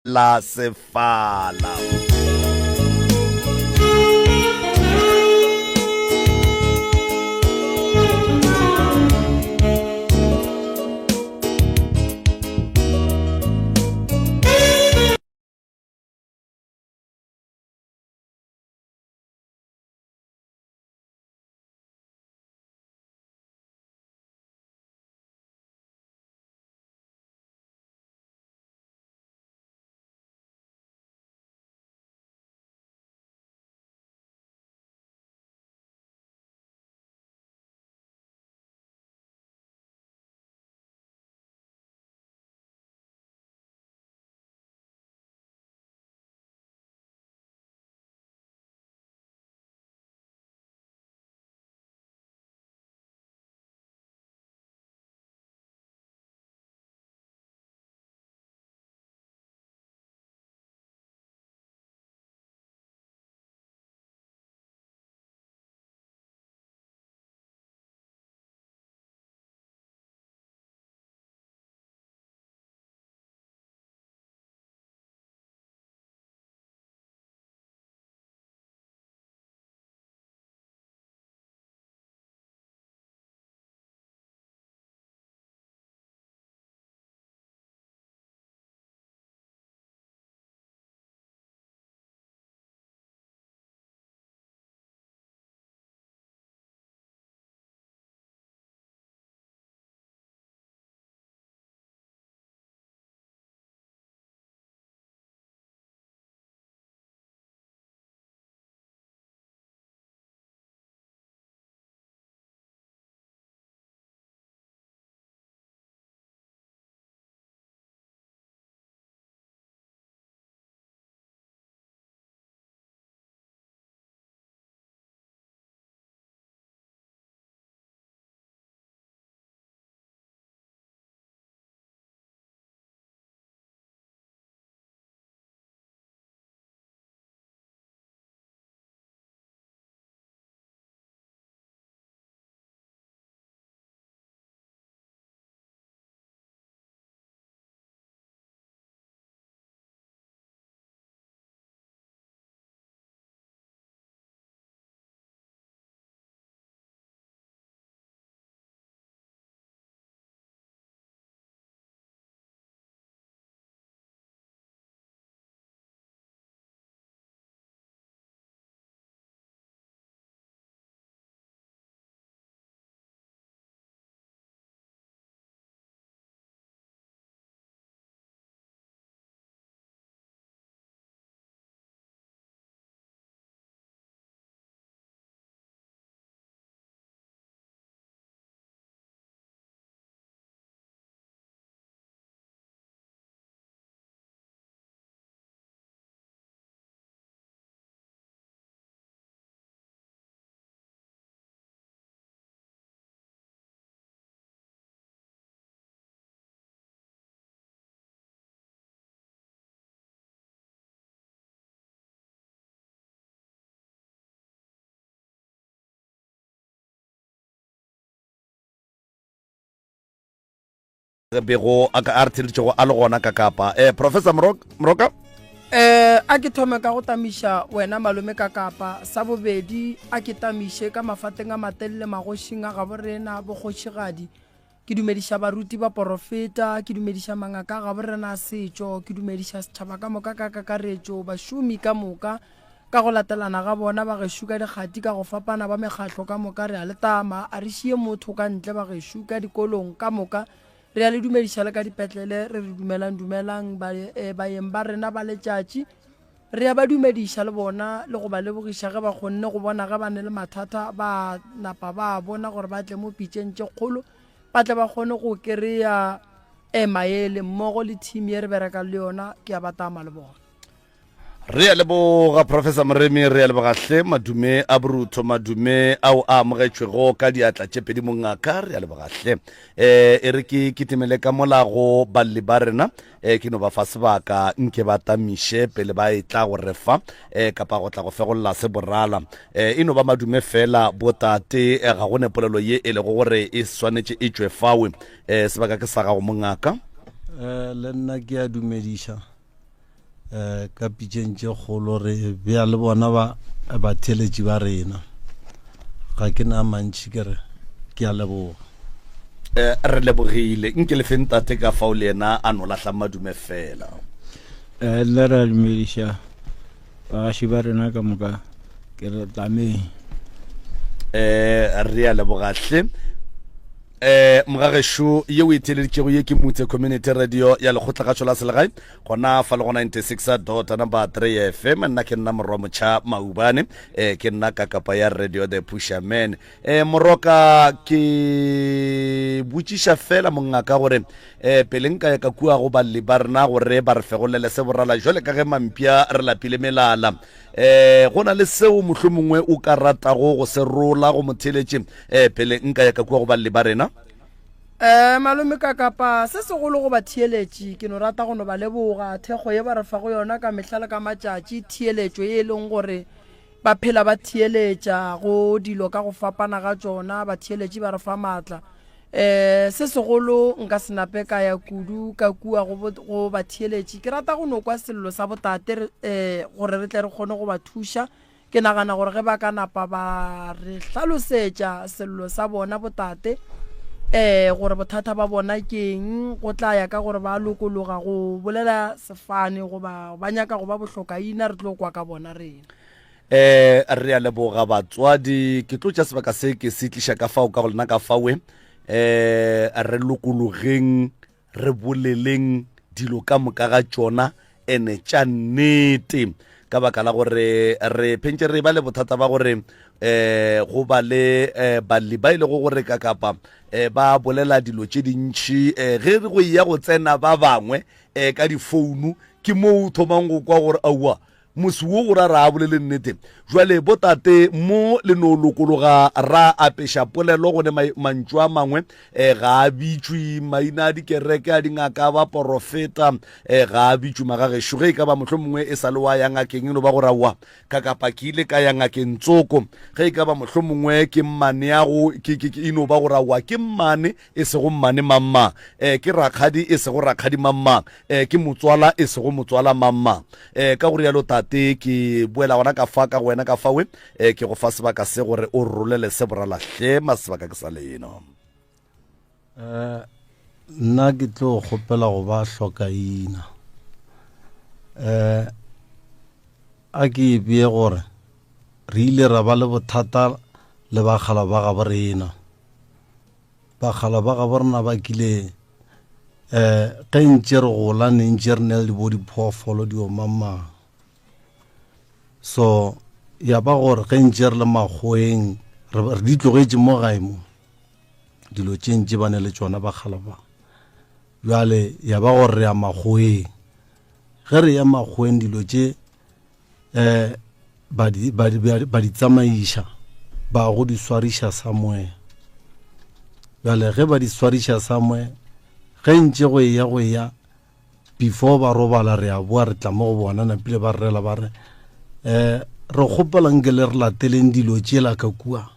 la sefala. Bego a ka artiletšego a le gona ka kapa Professor Moroka. A ke thome ka go tamiša wena malome ka kapa sa bobedi a ke tamiše ka mafateng a matelele magošing a gaborena bokgošigadi ke dumediša baruti ba porofeta ke dumediša mangaka a gaborena setšo ke dumediša setšhaba ka moka ka kakaretšo bašomi ka moka ka go latelana ga bona ba gešo ka dikgati ka go fapana ba mekgatlo ka moka re a letama a re šie motho ka ntle ba gešo ka dikolong ka moka re a le dumediša le ka dipetlele re dumelang baeng ba rena ba letšatši re a ba dumediša le bona le go ba lebogiša ge ba kgonne go bona ge ba ne le mathata ba napa ba bona gore ba tle mo pitšeng tše kgolo ba tle ba kgone go kry-a maele mmogo le team ye re bereka le yona ke a batama le bona. Re a leboga Professor Moremi, re a leboga hle madume a borutho madume ao a amogetšwego ka diatla tše pedi mongaka re a leboga hle e re ke kitimele ka molago balli ba rena ke no ba fa sebaka nke ba tamiše pele ba e tla go refa kapa go tla go fegolla se borala e no ba madume fela botate ga go ne polelo ye e le go gore e swanetše e tšwe fawe sebaka ke sa gago mongaka le nna ke a dumediša ka pitšeng tše kgolo re bea le bona ba theletši ba rena ga ke na mantši ke re ke a leboga re lebogile nke le feng tate ka fao le ena a no lahla madume fela le ra dumediša bagaši ba rena ka moka ke re tlameng re a lebogahle mogagešo ye o etheleditšego ye ke motse community radio ya lekgotla ga tšhola selegae gona fa le go 96.3 FM nna ke nna morwa motšha maubane ke nna ka kapa ya radio the pusherman moroka ke botšiša fela mongaka gore pele nka ya ka kua go balli ba rena gore ba re fegolele se borala jole ka ge mampia re lapile melala go na le seo mohlomongwe o ka ratago go se rola go motheletše pele nka ya ka kua go balli ba rena malome ka kapa se segolo go ba thieletše ke no rata go no ba leboga thekgo ye ba re fa go yona ka mehlala ka matšatši thieletšo ye e leng gore ba phela ba thieletša go dilo ka go fapana ga tšona ba thieletše ba re fa maatla se segolo nka senape ka ya kudu ka kua go ba thieletše ke rata go no kwa sello sa botate gore re tle re kgone go ba thuša ke nagana gore ge ba ka napa ba re hlalosetša sello sa bona botate gore bothata ba bona keng go tla ya ka gore ba lokologa go bolela sefane goba ba nyaka go ba bohlokaina re tlo kwa ka bona rena re a leboga batswadi ke tlo tša sebaka se ke se tliša ka fao ka go lena ka fawe re lokologeng re boleleng dilo ka moka ga tšona ene tša nnete ka baka la gore re phentše re ba le bothata ba gore go ba le balli ba ile go gore ka kapa ba bolela dilo tše dintšhi ge re go ya go tsena ba bangwe ka difounu ke mo thomang go kwa gore aua mosi wo go ra ra bolele nnete jwale botate mo le no lokologa ra apeša polelo go ne mantšu a mangwe ga a bitšwe maina a dikereke a dingaka ba porofeta ga a bitšwe magagešo ge e ka ba mohlho mongwe e sa le wa ya ngakeng eno ba go rawa ka kapa ke ile ka ya ngakeng tsoko ge e ka ba mohlho mongwe ke mmane yago eno ba go rawa ke mmane e sego mmane mamma ke rakgadi e sego rakgadi mamma ke motswala e sego motswala mamma ka gore yalo tate ke boela gona ka fa ka wena ka fawe ke go fa sebaka se gore o rolele se boralahle masebaka ke sa leno nna ke tlo kgopela go ba hlokaina a ke bie gore re ile ra ba le bothata le bagala ba ga borena bagala ba ga borena ba kile ge ntše re gola ne ntše re ne le bo diphoofolo di omamang so ya ba gore ge ntše re le makgoeng re di tlogetše mo gae mo dilo tše ntše ba ne le tšona bagala ba bjale ya ba gore re ya makgoeng ge re ya makgoeng dilo tše ba di tsamaiša ba go di swariša somewhere bjale ge ba di swariša somewhere ge ntše go ya before ba robala re a boa re tla mo go bona napile ba rela ba re re kgopela nke le re lateleng dilo tšela ka kua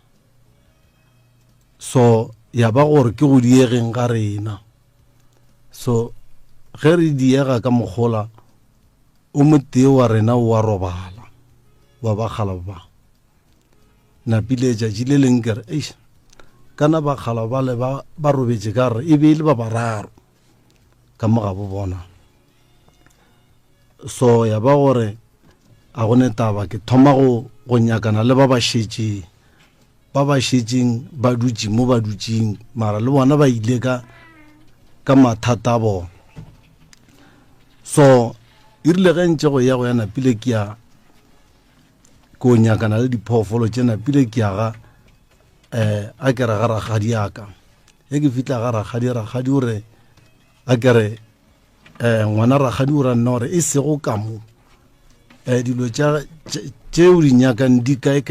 so ya ba gore ke go diegeng ga rena so ge re diega ka mokgola o motee wa rena o wa robala wa bagala ba napile tšatši le leng ke re kana bagala ba le ba robetše ka re e be le ba bararo ka moga bo bona so ya ba gore a gone taba ke thoma go nyakana le ba ba šetšeng ba dutše mo ba dutšeng mara le bona ba ile ka mathata a bona so e rile ge ntše go ya napile ko nyakana le diphoofolo tše napile ke aga a ke re ga ragadi aka ge ke fitla ga ragadi ore a ke re ngwana ragadi o ra nna gore e sego ka mo dilo tšeo di nyakang di kae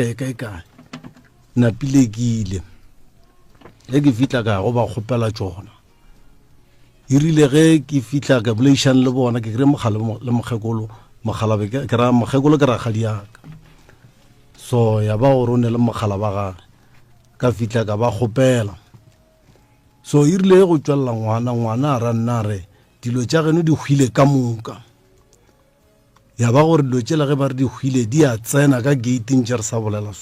napile ke ile ge ke fitla ka go ba kgopela tšona e rile ge ke fitla ka boleišane le bona ke kry mogala le mokgekolo ke ra mokgekolo ke ragadi aka so ya ba gore o ne le mogala ba gage ka fitla ka ba kgopela so e rile go tšwelela ngwana a ra nna re dilo tša geno di hwile ka moka ya ba gore dilo tsela ge ba re di hwile di a tsena ka gateng tse re sa bolela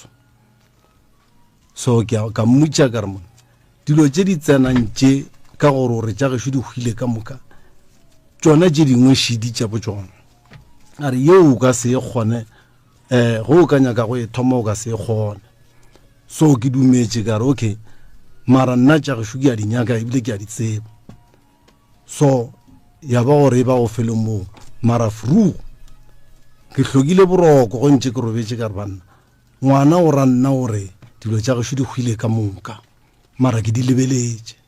so ka mmutša ka re mone dilo tse di tsenang tše ka gore ore tša gešo di hwile ka moka tšona tše dingwe šidi tša bo tšona a re yeo o ka se e kgone go o ka nyaka go e thoma o ka se e kgone so ke dumetše ka re okay mara nna tša gešo ke a di nyaka ebile ke a di tseba so ya ba gore e ba go fele moo mara fru ke hlokile boroko go ntse ke robetse ka re banna ngwana o ra nna gore dilo tša gešo di hwile ka moka mara ke di lebeletše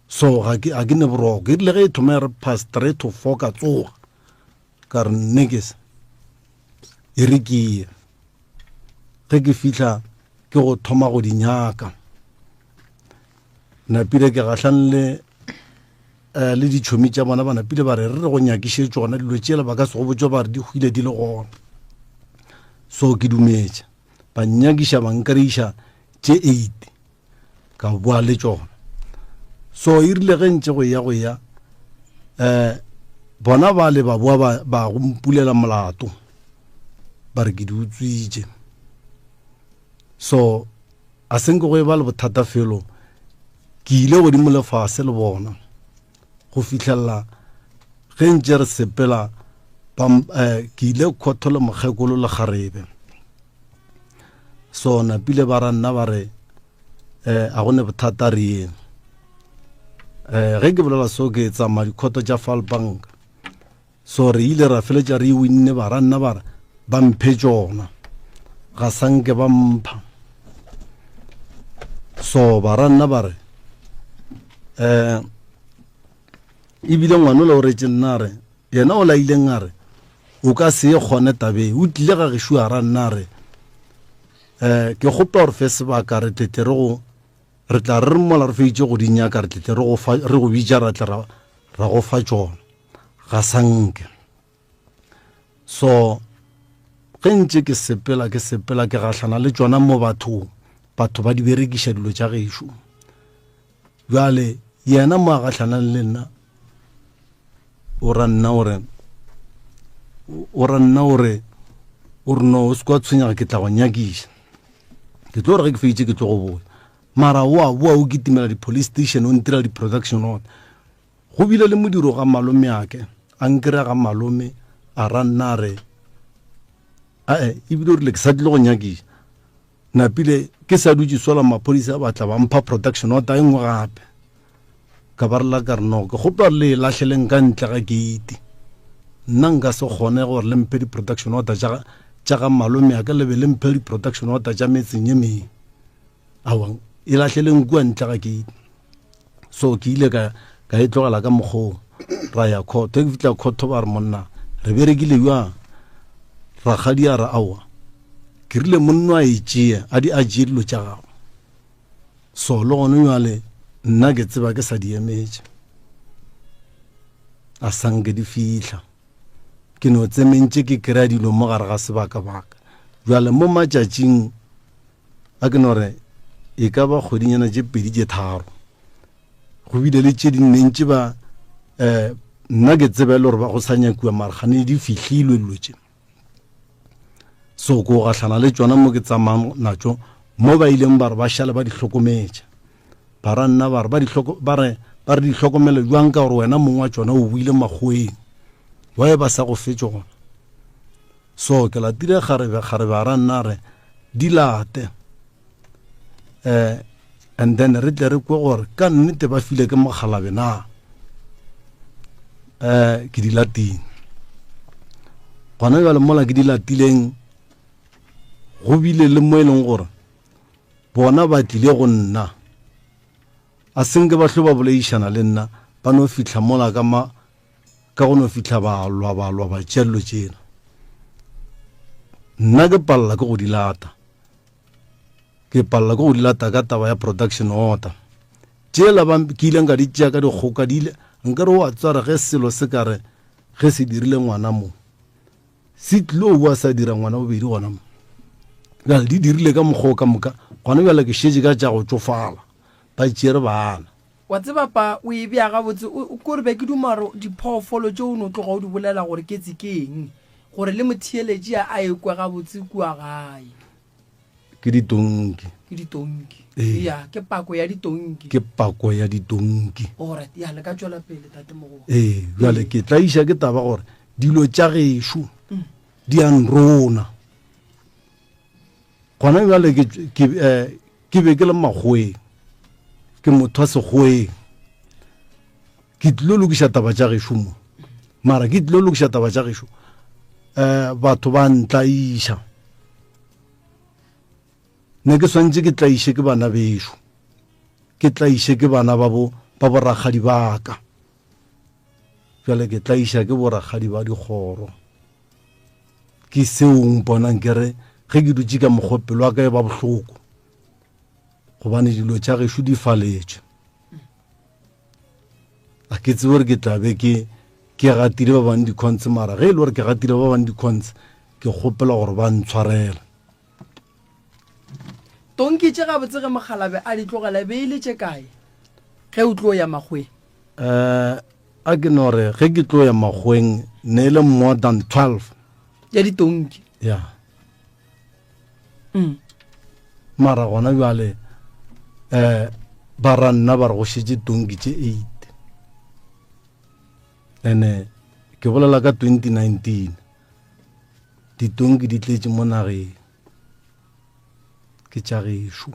so ga ke ne boroko e rile ge e thoma ya re past 3 to 4 ka tsoga ka re nnekesa e re ke ge ke fihla ke go thoma go di nyaka napile ke gahlane le ditšhomi tša bona ba napile ba re re go nyakiše tsona dilo tšela ba ka se go botša ba re di hwile di le gona so ke dumetše ba nyakiša ba nkariša tše 8 ka boa le tsona so e rile ge ntse go ya bona ba le ba boa ba go mpulela molato ba re ke di utswitše so a senke go e ba le bothata felo ke ile godimo lefase le bona go fitlhelela ge ntse re sepela ke ile khotho le mokgekolo le kgarebe so napile ba ra nna ba re a gone bothata re eng ge ke bolela so ke tsamaya dikhoto tša Falbank so re ile ra feletša re winne ba ra nna ba re ba mphe tsona ga sanke ba mpha so ba ra nna ba re ebile ngwana o le o retse nna re yena o laileng a re o ka se e kgone tabeng o tlile ga gešo a ra nna re ke gopa gore fe sebaka re tlete re tla re mola re feitše go di nyaka re tlete re go bitša ra tla ra go fa tsona ga sanke so ge ntse ke sepela ke gahlana le tsona mo batho ba di berekiša dilo tša gešo bjale yena mo a gahlana le nna o ra nna ore no o se kwa tshwenyaga ke tla go nyakiša ke tlo re ge ke feitše ke tlo go boa mara wa o kitimela di-police station o ntira di-production order go bile le modiro ga malome ake a nkry ga malome a ra nna re ebile o rile ke sa tlile go nyakiša napile ke sa dutse sola maphodisa a batla ba mpha production order e nngwe gape ka ba rela ka re no ke gopa le latlheleng ka ntle ga gate nna nka se kgone gore le mphe di-production order tša ga malome aka lebe le mphe di-production order tša metseng e meng awang e latlheleng kua ntle ga gate so ke ile ka e tlogela ka mokgong ra ya khoto ke fitla khoto ba re monna re berekile jwang rakgadi a re aowa ke rile monno a etšea a di tšee dilo tša gago so le gone jale nna ke tseba ke sa di emetše a sanke di fihla ke no tsementše ke kry-a dilo mo gare ga sebaka-baka jale mo matšatšing a ke no re e ka ba kgwedinyana tše 2 3 go bile le tše dinentše ba nna ke tseba le gore ba go sa nyakiwa maragane di fihlilwe dilo tše so ko gahlana le tsona mo ke tsamang natso mo ba ileng ba re ba šala ba di hlokometša ba ra nna ba re di hlokomele jwang ka gore wena mongwe wa tsona o buile makgoeng wa ba sa go fe tsona so ke la tire kgarebe ba ra nna re di late and then re tle re kwe gore ka nnete ba file ke mogalabe na ke di latile gona jale mola ke di latileng go bile le mo e leng gore bona ba tlile go nna a senke ba hlo ba boleišana le nna ba no fihla mola ka go no fihla ba lwa ba tšello tšena nna ke palela ke go di lata ka taba ya production order tšela ke ileng ka di tšea ka dikgoka di ile nkare wa tswara ge selo se kare ge se dirile ngwana mo se tlilo wa sa dira ngwana bobedi gona mo jale di dirile ka mokgwa ka moka gona bjale ke šetše ka tša go tsofala ba tšere bana wa tseba pa o e bea gabotse o kore be ke dumaro diphoofolo tšeo o no tloga o di bolela gore ke tse ke eng gore le motheeletši a ekwa gabotse kua gae ke ditonki ke ditonki Ee. ya ke pako ya ditonki ke pako ya ditonki alright ya le ka tswela pele tate mogolo jale ke tla iša ke taba gore dilo tša gešo di a nrona gona jale ke be ke le makgweng ke motho wa sekgweng ke tlilo lokiša taba tša gešo mo mara ke tlilo lokiša taba tša gešo batho ba ntlaiša ne ke swantse ke tlaiše ke bana bešo ke tlaiše ke bana ba boragadi baka jale ke tlaiša ke boragadi ba dikgoro ke seong bonang ke re ge ke dutse ka mokgopelo wa ka e ba bohloko gobane dilo tša gešo di faletše a ke tsebe gore ke tlabe ke gatile ba bang dikhonse mara ge e le gore ke gatile ba bang dikhonse ke kgopela gore ba ntshwarela tonki tše gabotse ge mogalabe a di tlogela be ile tše kae ge o tlo ya magweng a ke no re ge ke tlo ya magweng ne e le more than 12 ya ditonki ya mara gona bjale ba ra nna ba re go šetse tonki tše 8 ene ke bolela ka 2019 ditonki di tletše mo nageng ke tša gešo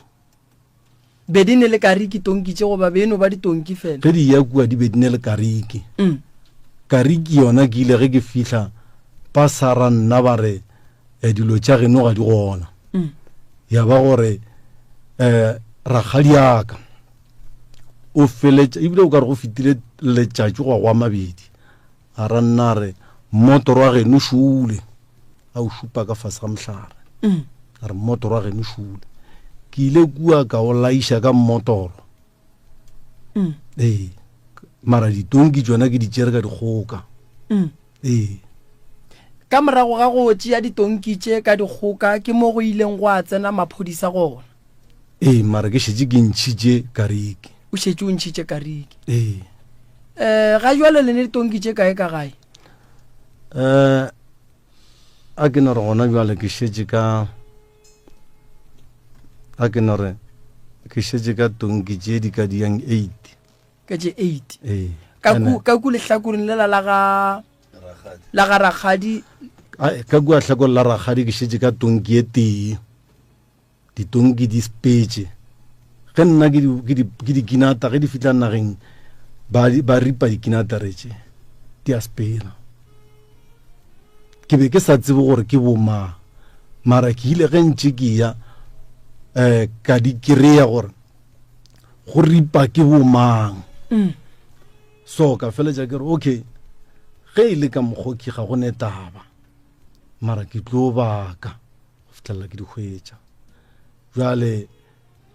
be di ne le kariki tonki tše goba beno ba ditonki fela ge di ya kua di be di ne le kariki kariki yona ke ile ge ke fihla ba sa ra nna ba re dilo tša geno ga di gona ya ba gore ragadi aka o feletša ebile o ka re go fetile letšatši go gwa mabedi a ra nna re mmotoro wa geno šule a o šupa ka fase ga mohlare a re mmotoro wa geno šule ke ile kua ka o laiša ka mmotoro mara ditonki tsona ke di tšere ka dikgoka ka morago ga go tšea ditonki tše ka dikgoka ke mo go ileng go a tsena maphodisa gona mara ke šetse ke ntšhitše kariki o šetse o ntšhitše kariki ga jwale le ne ditonki tše kae ka gae a ke no re gona jwale ke šetse ka a ke no re ke šetse ka tonki tše di ka diyang 8 ka tše 8 ka ku lehlakoreng lela la ga ragadi ka kua hlakong la ragadi ke šetse ka tonki e tee ditonki di spetse ge nna ke dikinata ge di fitla nageng ba ripa dikinata retše di a spela ke be ke sa tsebe gore ke bomang mara ke ile ge ntše ke ya ka di kry-a gore go ripa ke bomang so ka feletša ke re okay ge e le ka mokgoki ga go netaba mara ke tlo baka go fitlelela ke di hwetša jale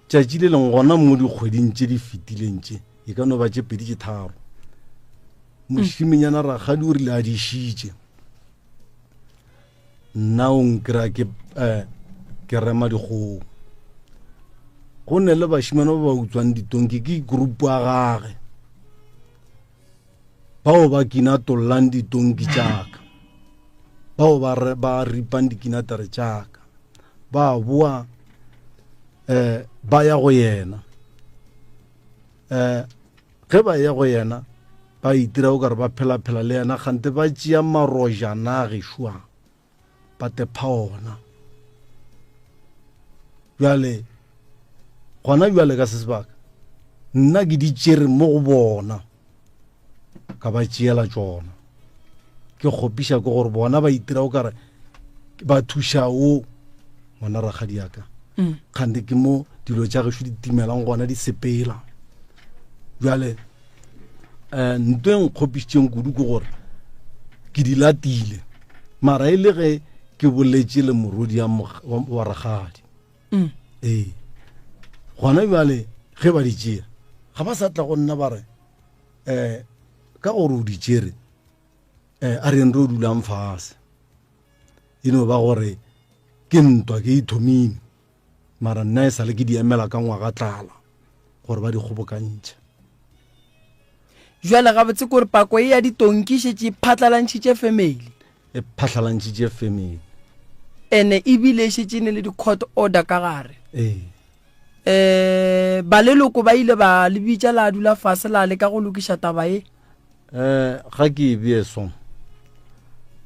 tšatši le leng gona mo dikgweding tše di fetileng tše e ka no ba tše 2-3 mošiminyana ragadi o rile a di šitše nna o nkry-a ke rema dikgogo go ne le bašimane ba ba utswang ditonki ke group a gage bao ba kinatollang ditonki tšaka bao ba ripang dikinatare tšaka ba boa ba ya go yena ge ba ya go yena ba itira o ka re ba phela-phela le yena gante ba tšea marojana a gešwa ba tepa ona bjale gona bjale ka se sebaka nna ke di tšere mo go bona ka ba tšeela tsona ke kgopiša ke gore bona ba itira o kare ba thuša o ngwana ragadi yaka kgante ke mo dilo tša gešo di timelang gona di sepela bjale ntho e nkgopišitšeng kudu ke gore ke di latile mara e le ge ke boletše le morodi wa ragadi gona bjale ge ba di tšea ga ba sa tla go nna ba re ka gore o di tšere a reng re o dulang fase e no ba gore ke ntwa ke ithomile mara nna e sale ke di emela ka ngwaga tlala gore ba di kgobokantšha jwale ga botse gore pako e ya ditonki šetse phatlalantšhitše family e phatlhalantšhitše family ene ebile e šetšene le di-court order ka gare ee ba leloko ba ile ba le bitša la dula fase la le ka go lokiša taba e ga ke e bee so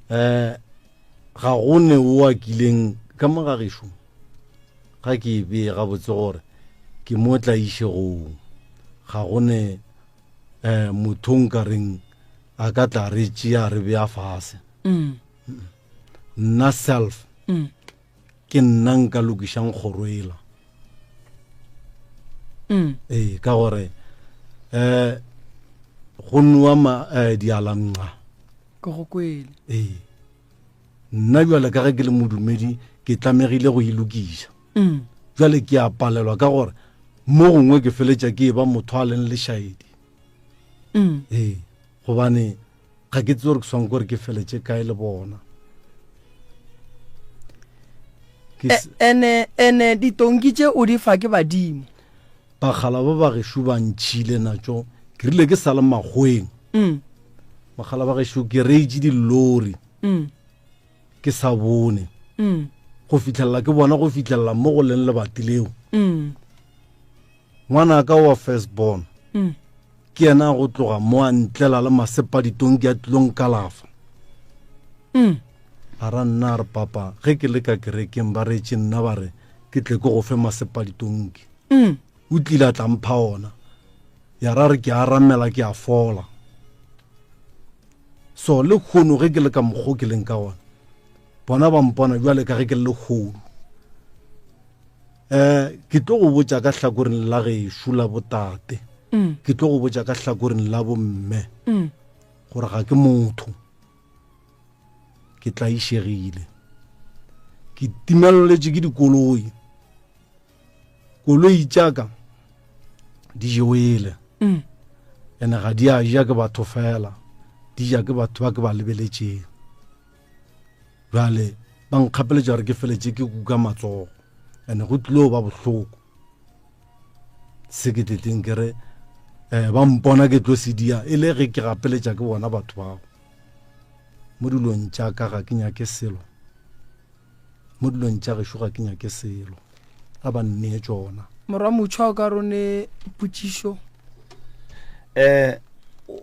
ga gone o a kileng ka mogagišo ga ke e bee gabotse gore ke mo tla išegong ga gone motho nka reng a ka tla re tšea re bea fase nna self ke nna nka lokišang kgoroela ee ka gore go nwa dialanqa ke go kwele ee nna jwale ka ge ke le modumedi ke tlamegile go ilokiša jwale ke a palelwa ka gore mo gongwe ke feletša ke e ba motho a leng lešaedi ee gobane ga ke tse gore ke swang kore ke feletše kae le bona ene ditonki tše o di fa ke badimo bagala ba bagešo ba ntšhile natšo ke rile ke sa le magweng bagala ba gešo ke reitše dillori ke sa bone go fitlhelela ke bona go fitlhelela mo go leng lebati leo ngwana ka wa first born ke yena go tloga mo a ntlela le masepa ditonki a tlilong kalafa a ra nna re papa ge ke le ka kerekeng ba retše nna ba re ke tle ke go fe masepa ditonki o tlile a tlampha ona ya ra re ke a ramela ke a fola so le kgono ge ke le ka mokgo ke leng ka ona bona ba mpona jwale ka ge ke le kgono ke tlo go botša ka hlakoreng la gešo la botate ke tlo go botša ka hlakoreng la bomme gore ga ke motho ke tla išegile ke timelletše ke dikoloi tšaka di jewele ene ga di a ja ke batho fela di ja ke batho ba ke ba lebeletšeng jale ba nkgapeletša gore ke feletše ke kuka matsogo ene go tlile go ba bohloko se ke teteng ke re ba mpona ke tlo sedia e le ge ke gapeletša ke bona batho bao mo dilong tša ka ga ke nyake selo mo dilong tša gešo ga ke nyake selo ga ba nnee tšona morwa motšhwa o ka rone potšišo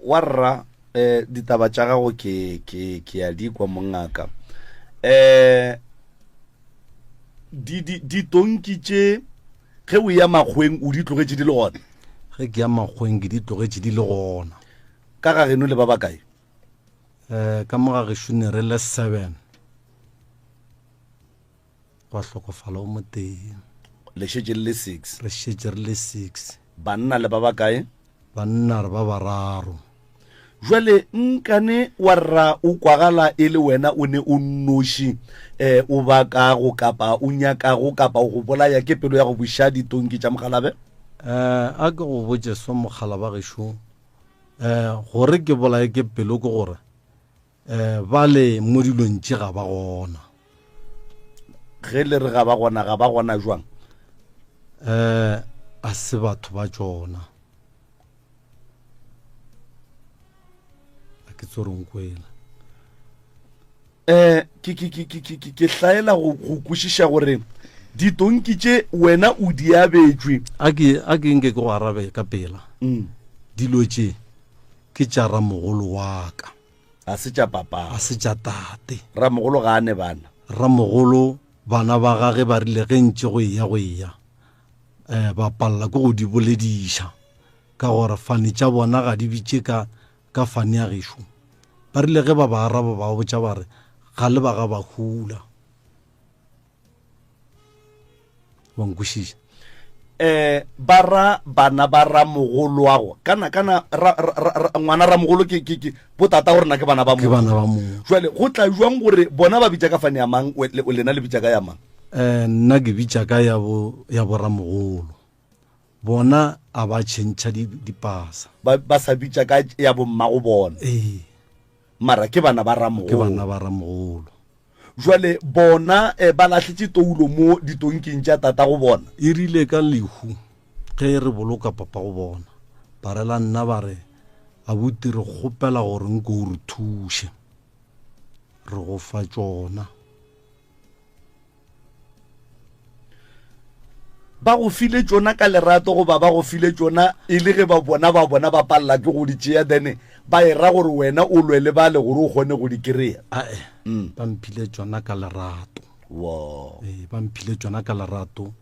wa rra ditaba tša gago ke a di kwa mongaka ditonki tše ge o ya magweng o di tlogetše di le gona ge ke ya magweng ke di tlogetše di le gona ka ga geno le ba bakae ka moga gešo ne re le 7 gwa hlokofala o mo teng le šetše le 6 re šetše re le 6 banna le ba bakae banna re ba bararo jwale nkane wa rra o kwagala e le wena o ne o nnoši o bakago kapa o nyakago kapa o go bolaya ke pelo ya go buša ditonki tša mogalabe a ke go botše so mogala ba gešo gore ke bolaye ke pelo ke gore ba le mo dilong tše ga ba gona ge le re ga ba gona jwang a se batho ba tšona a ke tsoronkwela ke hlaela go kwešiša gore ditonki tše wena o di abetšwe a ke nke ke go arabe ka pela dilo tše ke tša ramogolo wa ka a se tša papa a se tša tate ramogolo ga ane bana ramogolo bana ba gage ba rile ge ntše go ya ba palela ke go di bolediša ka gore fane tša bona ga di bitše ka fane ya gešo ba rile ge ba ba araba ba botša ba re ga le ba ga ba hula wankwešiša ba ra bana ba ramogolo wago kana ngwana ramogolo ke botata gore na ke bana ba ke bana ba moo jwale go tla jwang gore bona ba bitša ka fane ya mang o lena le bitša ka ya mang nna ke bitša ka ya bo ramogolo bona a ba tšhentšha dipasa ba sa bitša ka ya bommago bona mara ke bana ba ramogolo jwale bona ba lahletse toulo mo ditonking tša tata go bona e rile ka lehu ge re boloka papa go bona ba rela nna ba re a buti re kgopela gore nko o re thuše re go fa tšona. ba go file tšona ka lerato goba ba go file tšona e le ge ba bona ba palela ke go di tšea then ba era gore wena o lwele ba le gore o kgone go di kry-a? Ba mphile tšona ka lerato. Wow. Ba mphile tšona ka lerato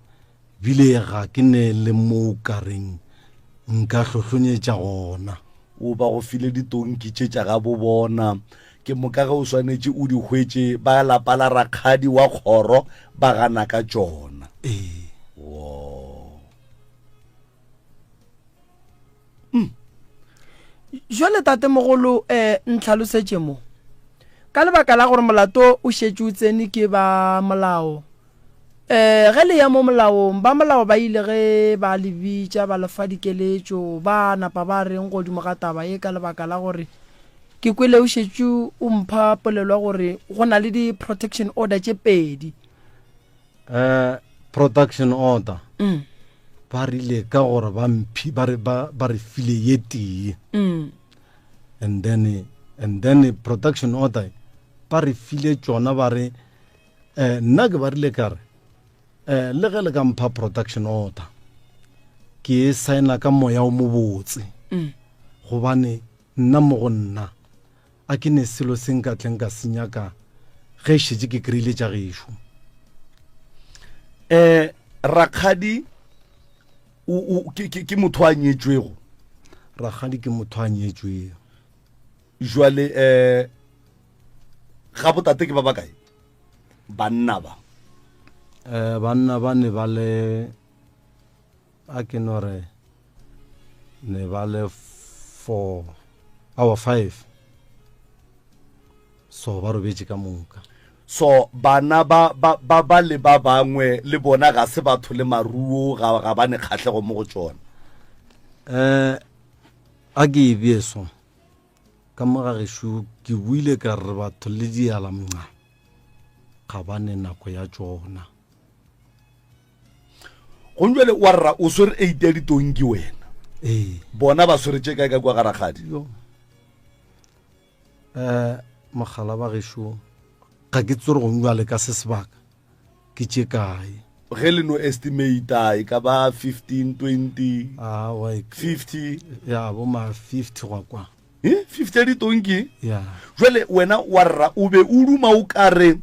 bile ga ke ne le mo kareng nka hlohlonyetša gona. O ba go file ditonki tše tša ga bo bona ke moka ge o swanetše o di hwetše ba lapa la rakgadi wa kgoro ba gana ka tšona. Wow. Jwale tate mogolo ntlhalosetše mo ka lebaka la gore molato o šetše o tsene ke ba molao ge le ya mo molaong ba molao ba ile ge ba le bitša ba lefa dikeletšo ba napa ba reng godimo ga taba ye ka lebaka la gore ke kwele o šetše o mpha polelwa gore go na le di-protection order tše pedi. Protection order ba rile ka gore ba re file ye tee and then protection order ba re file tšona ba re nna ke ba rile ka re le ge le ka mpha protection order ke e signa ka moya o mobotse gobane nna mo go nna a ke ne selo se nka tleng ka senyaka ge e šetše ke kry-ile tša gešo. Rakgadi ke motho a nyetšwego? Rakgadi ke motho a nyetšwego. Jwale ga botate ke ba bakae banna ba? Banna ba ne ba le a ke no re ne ba le 5 so ba robetše ka moka. So bana ba le ba bangwe le bona ga se batho le maruo ga ba ne kgatlhego mo go tšona? A ke e beso ka moga gešo ke buile ka re batho le dialamnga ga ba ne nako ya tšona. Go njwele wa rra o swere 8 ya ditonki wena? Bona ba sweretše kae ka kwa ga Rakgadi? Mogala ba gešo ga ke tsore go njwale ka se sebaka ke tše kae ge le no estimate ka ba 15 20 50 ya bo ma 50 gwa kwa 50 ya ditonki? ya jwale wena wa rra o be o duma o kare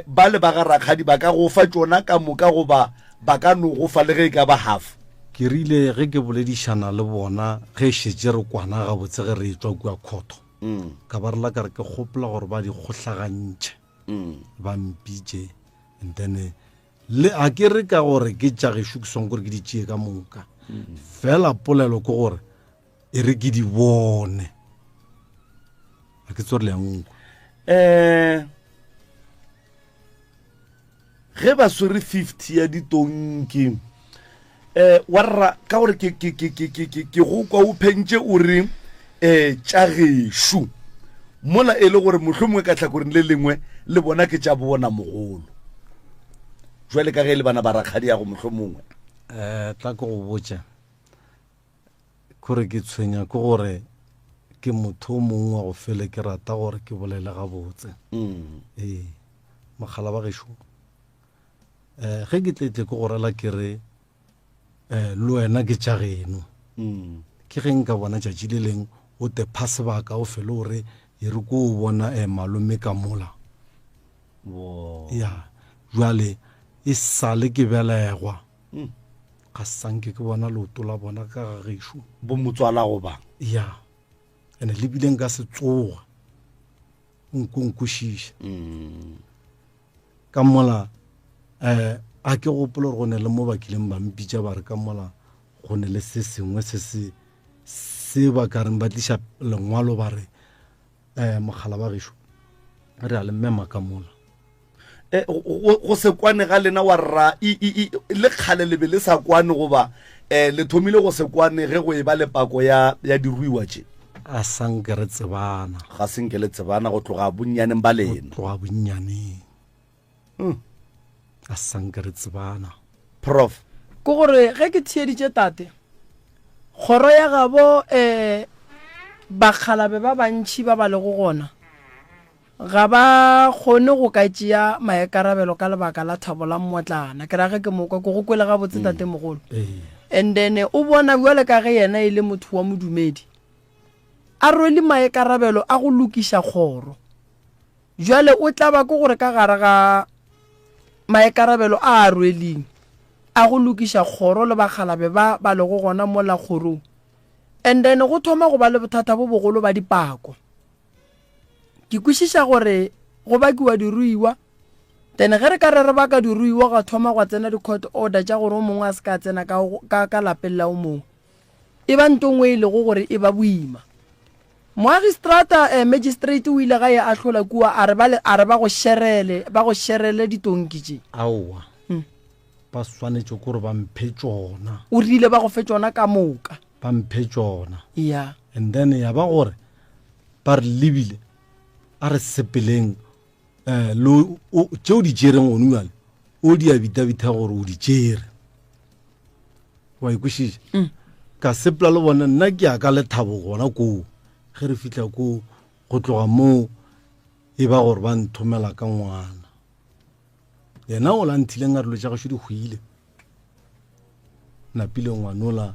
ba le ba ga Rakgadi ba ka go fa tšona ka moka goba ba ka no go fa le ge ka ba half? ke rile ge ke boledišana le bona ge šetše re kwana ga botse ge re etswa kua khoto ka ba rela ka re ke gopola gore ba di kgohlagantše ba mpitše and then le a ke re ka gore ke tša gešo ke swang gore ke di tšee ka moka fela polelo ke gore e re ke di bone a ke tsore le yang ge ba swere 50 ya ditonki warra ka gore ke go kwa o phentše o re tša gešo mola e le gore mohlomongwe ka tlhakoreng le lengwe le bona ke tša bona mogolo jwale ka ge le bana ba Rakgadi ya go mohlomongwe tla ke go botša kore ke tshwenya ke gore ke motho o mongwe wa go fele ke rata gore ke bolele gabotse mogala ba gešo ge ke tletle ke gorela ke re le wena ke tša geno ke ge nka bona tšatši le leng o te pha sebaka o fele gore e re ko o bona malome ka mola ya jwale e sale ke belegwa ga sanke ke bona leoto la bona ka ga gešo bo motswala go ba ya ene le bile nka se tsoga nkonkwešiša ka mola a ke gopola gore go ne le mo bakileng ba mpitša ba re ka mola go ne le se sengwe se ba ka reng ba tliša lengwalo ba re mogala ba gešo re a le mmema ka mola go se kwane ga lena wa rra le kgale le be le sa kwane goba le thomile go se kwane ge go e ba le pako ya diruiwa tše? a sanke re tsebana ga senke le tsebana go tloga bonnyaneng ba lena? tloga bonnyaneng a sanke re tsebana. Prof ke gore ge ke thieditše tate kgoro ya gabo bakgalabe ba bantši ba ba le go gona ga ba kgone go ka tšea maekarabelo ka lebaka la Thabo la Mmotlana ke rage ke mokwa ko go kwele ga botse tate mogolo and then o bona bjale ka ge yena e le motho wa modumedi a rwele maekarabelo a go lokiša kgoro jwale o tla ba ko gore ka gare ga maekarabelo a rweleng a go lokiša kgoro le bakgalabe ba le go gona mo la kgorong and then go thoma go ba le bothata bo bogolo ba dipako ke kwešiša gore go bakiwa diruiwa then ge re ka re baka diruiwa ga thoma go tsena di-court order tša gore o mongwe a se ka tsena ka lapeng la o mongwe e ba ntongwe e lego gore e ba boima moagistrata magistrate o ile ga ye a hlola kua a re ba go sherele ditonki tše aowa ba swanetše gore ba mphe tšona o rile ba go fe tšona ka moka ba mphe tšona ya and then ya ba gore ba re lebile a re sepeleng tšeo di tšereng gone jale o di abita-bita gore o di tšere wa ikwešiša ka sepela le bona nna ke ya ka Lethabo gona koo ge re fitlha ko go tloga moo e ba gore ba nthomela ka ngwana yena o la nthileng a relo tša gašo di hwile napile ngwanola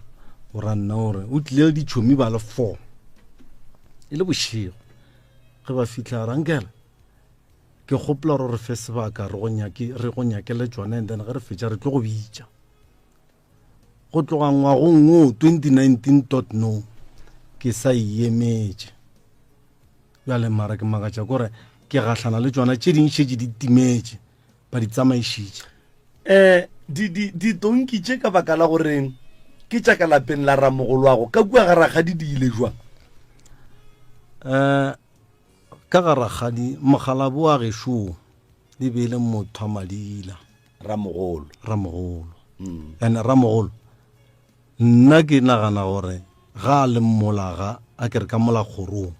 o ra nna gore o tlile ditšhomi ba le 4 e le bošego ge ba fitlha rankela ke gopola gore re fe sebaka re go nyakele tšona and then ge re fetša re tlo go bitša go tloga ngwagong o 2019 ke sa iemetše bjale mara ke makatša kore ke gahlana le tšona tše dingwe šetše di timetše ba di tsamaišitše ditonki tše ka baka la goreng ke tša ka lapeng la ramogolwago ka kua ga ragadi di ile jwang ka ga ragadi mogalabo a gešo le beile motho a madila ramogolo and ramogolo nna ke nagana gore ga a le mmolaga a ke re ka mola kgorong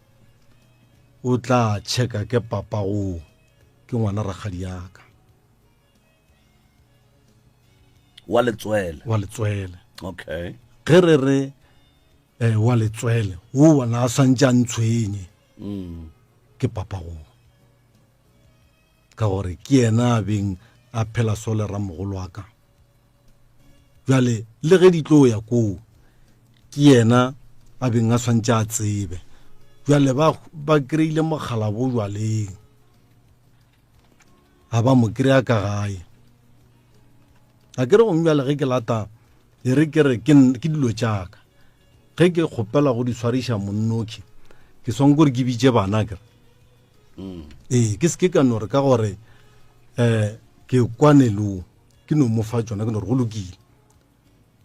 o tla tšheka ke papago ke ngwana ragadi yaka wa letswele okay ge re re wa letswele o bona a swantše a ntshwenye ke papago ka gore ke yena a beng a phela so le ramogolo wa ka jale le ge di tlo ya koo ke yena a beng a swantše a tsebe jale ba kry-ile mogalabo jwaleng a ba mo kry-a ka gae a kere go mjale ge ke lata e re kere ke dilo tšaka ge ke kgopela go di swariša monnoki ke swang kore ke bitše bana kere ke seke ka nore ka gore ke kwanelo ke no mofa tšona ke nore go lokile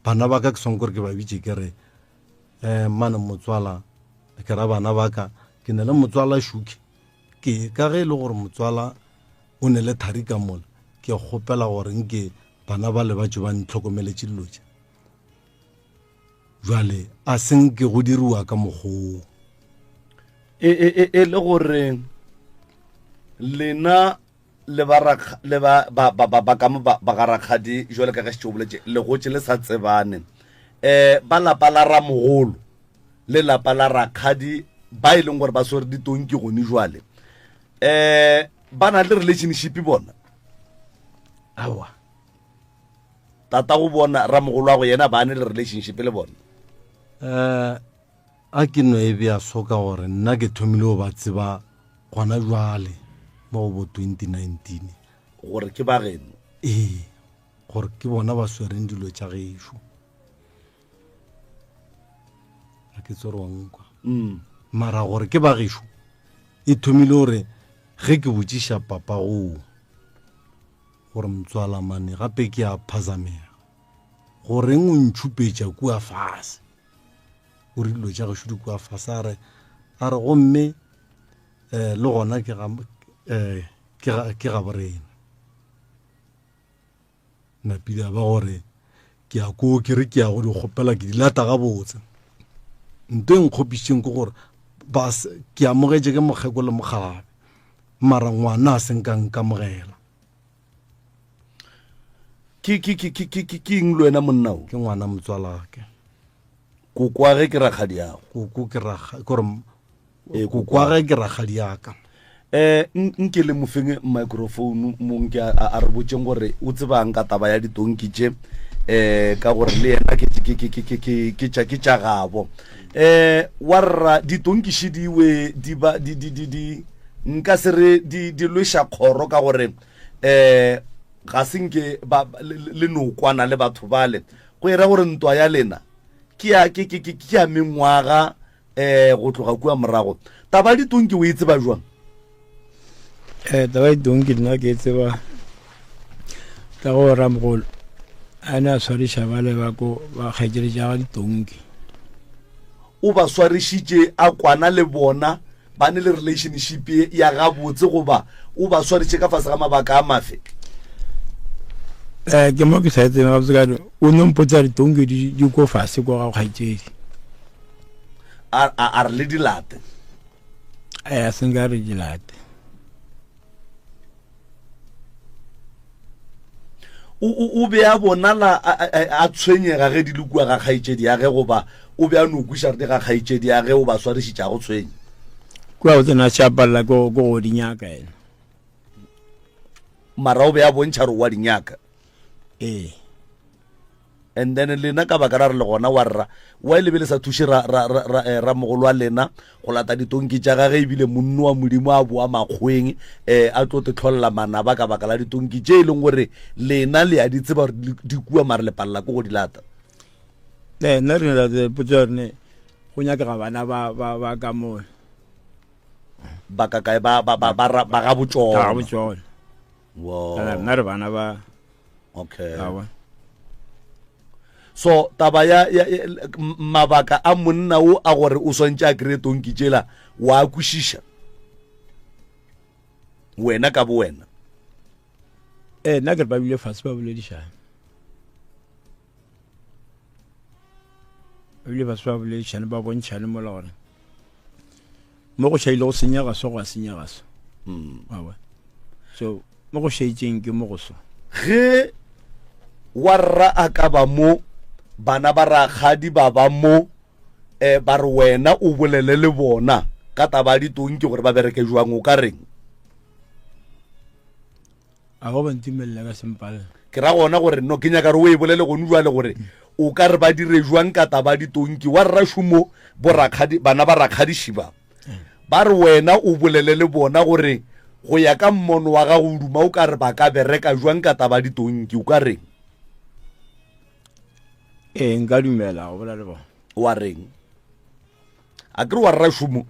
bana ba ka ke swang kore ke ba bitše kere mana motswala ke ra bana ba ka ke ne le motswala Shuki ke ka ge e le gore motswala o ne le thari ka mola ke kgopela gore nke bana ba le batho ba ntlhokomeletše dilo tša jwale a seng ke go diriwa ka mogoo e le gore lena le ba garakgadi jwale ka ge se boletše le gotše le sa tsebane ba lapa la ramogolo le lapa la rakgadi ba e leng gore ba swere ditonki gone jwale ba na le relationship bona awa tata go bona ramogolo wa go yena ba ne le relationship le bona a ke no e bea soka gore nna ke thomile go ba tseba gona jwale mo go bo 2019 gore ke ba geno gore ke bona ba swereng dilo tša gešo a ke tsore wa nkwa mara gore ke ba gešo e thomile gore ge ke botšiša papa go gore motswala mane gape ke a phazamega goreng o ntšhupetša kua fase o re dilo tša gešo di kua fase a re gomme le gona ke ga borena napile ba gore ke a ko ke re ke a go di kgopela ke di lata ga botse nto e nkgopišeng ke gore ke amogetše ke mokgeko le mogalabe mara ngwana a seng ka nkamogela ke eng le wena monna o ke ngwana motswalake kokwa ge ke rakgadi yago kokwa ge ke rakgadi yaka nke le mofeng microphone mo nke a re botseng gore o tsebang ka taba ya ditonki tše ka gore le yena ke tša gabo wa rra ditonkiši diwe di nka se re di lweša kgoro ka gore ga senke le no kwana le batho bale go era gore ntwa ya lena ke ya mengwaga go tloga kua morago taba ditonki o e tseba jwang taba ditonki nna ke tseba ka go ramogolo a ne a swariša bale ba kgetšele jaga ditonki o ba swarišitše a kwana le bona ba ne le relationship ya gabotse goba o ba swariše ka fase ga mabaka a mafe ke mo ke sa etseng gabotse kane o nompotsa ditonki di ko fase ko ga kgaitsedi a re le dilate a senka re dilate o be a bonala a tshwenyega ge di le kua ga kgaitsedi ya ge goba o be a no kwišarete ga kgaitsedi ya ge o ba swarišitša go tshwenya kua o tsena šapalela ko go dinyaka ena mara o be a bontšha re wa dinyaka and then lena ka baka ra re le gona wa rra wa le be le sa thuše ramogolo wa lena go lata ditonki tša gage ebile monno wa modimo a boa makgweng a tlo te tlholela manaba ka baka la ditonki tše e leng gore lena le a di tseba gore di kua mare le palela ko go di lata nna re ne potso rene go nyakega bana ba ka mo ba ka kae ba ga botsona nna re bana ba okay so taba ya mabaka a monna o a gore o swantse a kry tonki tšela wa kwešiša wena ka bo wena nna ke re ba bile fase ba boledišana ba boledišane ba bontšhane mola gore mo go šaile go senyega so go a senyega so so mo go šaitseng ke mo go so ge wa rra a ka ba mo bana ba rakgadi ba ba mo ba re wena o bolele le bona ka taba ditonki gore ba bereke jwang o ka reng a go ba ntimelela ka sempale ke ra gona gore no ke nyaka re o e bolele gone jwale gore o ka re ba dire jwang ka taba ditonki wa rra šumo bana ba rakgadiši ba re wena o bolele le bona gore go ya ka mmono wa gago duma o ka re ba ka bereka jwang ka taba ditonki o ka reng nka dumela go bola le bona wa reng a kere wa rra šumo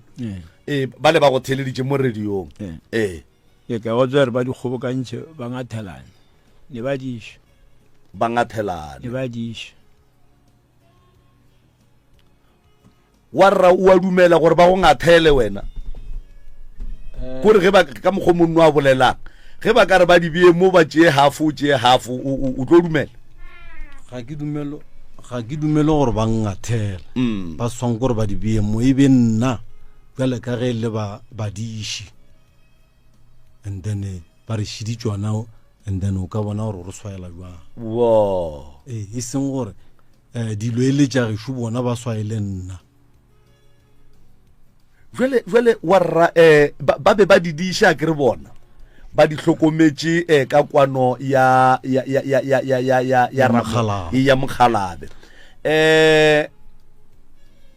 ba le ba go theleditše mo radiong ke go tsere ba dikgobokantšhe ba ngathelane ne ba diša ba ngathelane ne ba diša wa rra o a dumela gore ba go ngathele wena kore ge ba ka mokgwa monno a bolelang ge ba ka re ba di bee mo ba tšee half-o o tlo dumela ga ke dumele gore ba ngathela ba swang gore ba di bee mo e be nna jale ka ge le ba diši and then ba re šidi tswana and then o ka bona gore re swaela jwang e seng gore dilo e le tša gešo bona ba swaele nna jwale wa rra ba be ba di diša ke re bona ba di hlokometše ka kwano ya Mokgalabe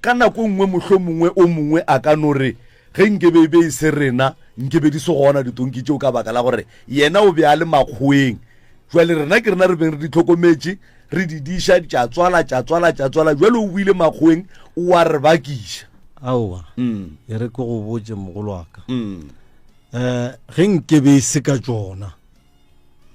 ka nako nngwe mohlomongwe o mongwe a ka no re ge nkebe be se rena nkebe di se gona ditonki tšeo ka baka la gore yena o be a le makgweng jwale rena ke rena re beng re di hlokometše re di diša tša tswala jwale o buile makgweng o wa re bakiša aowa e re ke go botse mogolo wa ka ge nkebe se ka tsona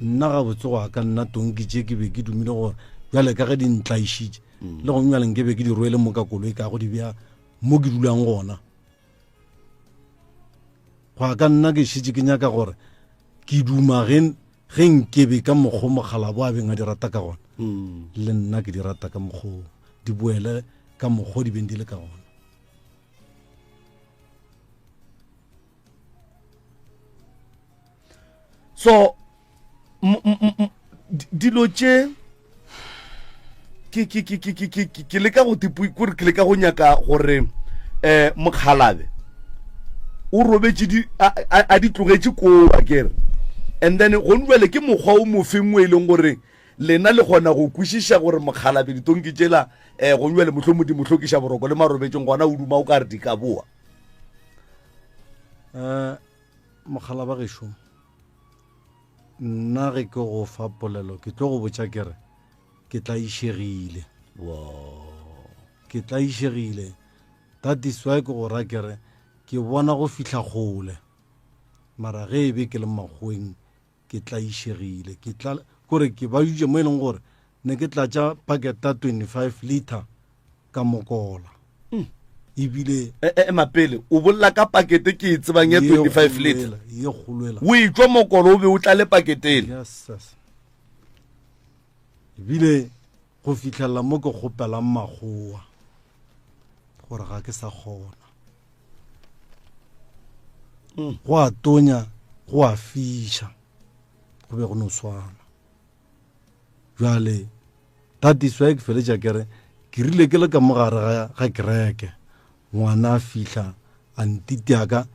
nna ga botse go ka nna tonki tše ke be ke dumile gore jale ka ge di ntlaišitše le go nngwale nkebe ke di rwele mo ka koloi ka go di bea mo ke dulang gona go ka nna ke šitše ke nyaka gore ke duma ge nkebe ka mokgwa Mokgalabo a beng a di rata ka gona le nna ke di rata ka mokgwa di boele ka mokgwa di beng di le ka gona so dilo tše ke leka go nyaka gore Mokgalabe o robetse a di tlogetse koo a kere and then go nwele ke mokgwa o mofeng o e leng gore lena le gona go kwešiša gore mokgalabe ditonki tšela go nwele motlho modimo tlhokiša boroko le marobetseng gona o duma o ka re di ka boa mogala ba gešo nna ge ke go fa polelo ke tlo go botša kere ke tla išegile ke tla išegile that is why ke go ra kere ke bona go fihla kgole mara ge e be ke le makgweng ke tla išegile ke tla kore ke ba jutše mo e leng gore ne ke tla tša paketa 25 liter ka mokola ebile mapele o bolla ka pakete ke e tsebang ye 25 liter ye kgolwela o itswa mokolo o be o tla le paketele yes ebile go fitlhelela mo ke kgopelang makgowa gore ga ke sa kgona go a tonya go a fiša go be go no swana jale that is why ke feletša kere ke rile ke le ka mogare ga kereke ngwana a fitlha a ntiteaka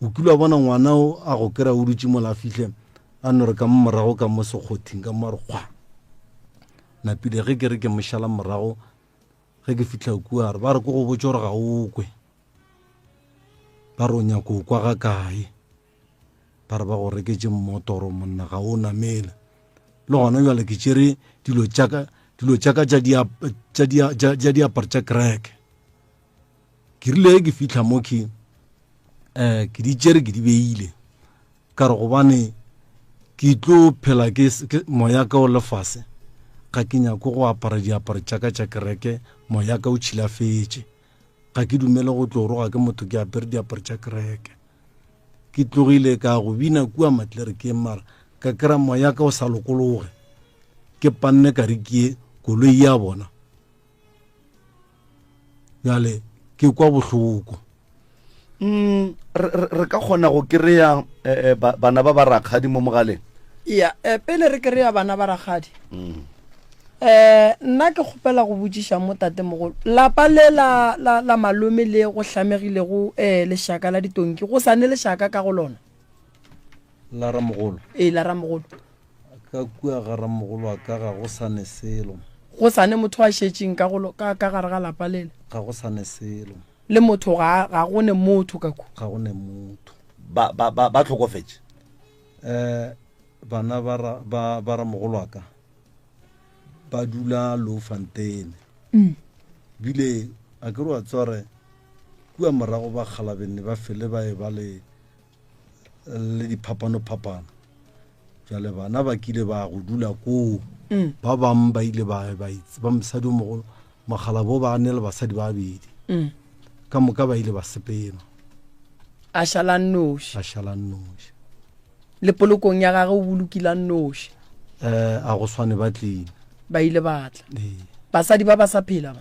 o kile a bona ngwana o a go kry-a o dutse mola a fitlhe a no re ka mo morago ka mo sekgothing ka mo re kgwa napile ge ke re ke mošala morago ge ke fitlha kua re ba re ko go botse gore ga o kwe ba re o nyako o kwa ga kae ba re ba go reketse mmotoro monna ga o namele le gona jale ke tšere dilo tšaka tša diaparo tša kereke ke rile ke fitlha mo ke di tšere ke di beile ka re gobane ke tlo phela ke moya ka o lefase ga ke nyako go apara diaparo tšaka tša kereke moya ka o tšhilafetše ga ke dumele go tlo roga ke motho ke apere diaparo tša kereke ke tlogile ka go bina kua matlere ke mara ka kry-a moya ka o sa lokologe ke panne ka rekie koloi ya bona jale ke kwa bohloko re ka kgona go kry-a bana ba barakgadi mo mogaleng ya pele re kry-a bana ba rakgadi nna ke kgopela go botsiša mo tate mogolo lapa le la malome le go hlamegile go lešaka la ditonki go sane lešaka ka go lona la ramogolo la ramogolo ka kua ga ramogolo a ka ga go sane selo go sane motho a šetšeng ka gare ga lapa lele ga go sane selo le motho ga go ne motho ka ku ga go ne motho ba tlhokofetse bana ba ramogolo a ka ba dula Lofontein bile a ke re wa tsware kua morago ba kgalabenne ba fele ba e ba le diphapano jale bana ba kile ba go dula koo ba bang ba ile ba mosadi o mogolo mogala bo ba ne le basadi ba babedi ka moka ba ile ba sepema a šalang noši le polokong ya gage o bolokilang noši a go swane ba tlile ba ile batla basadi ba ba sa phela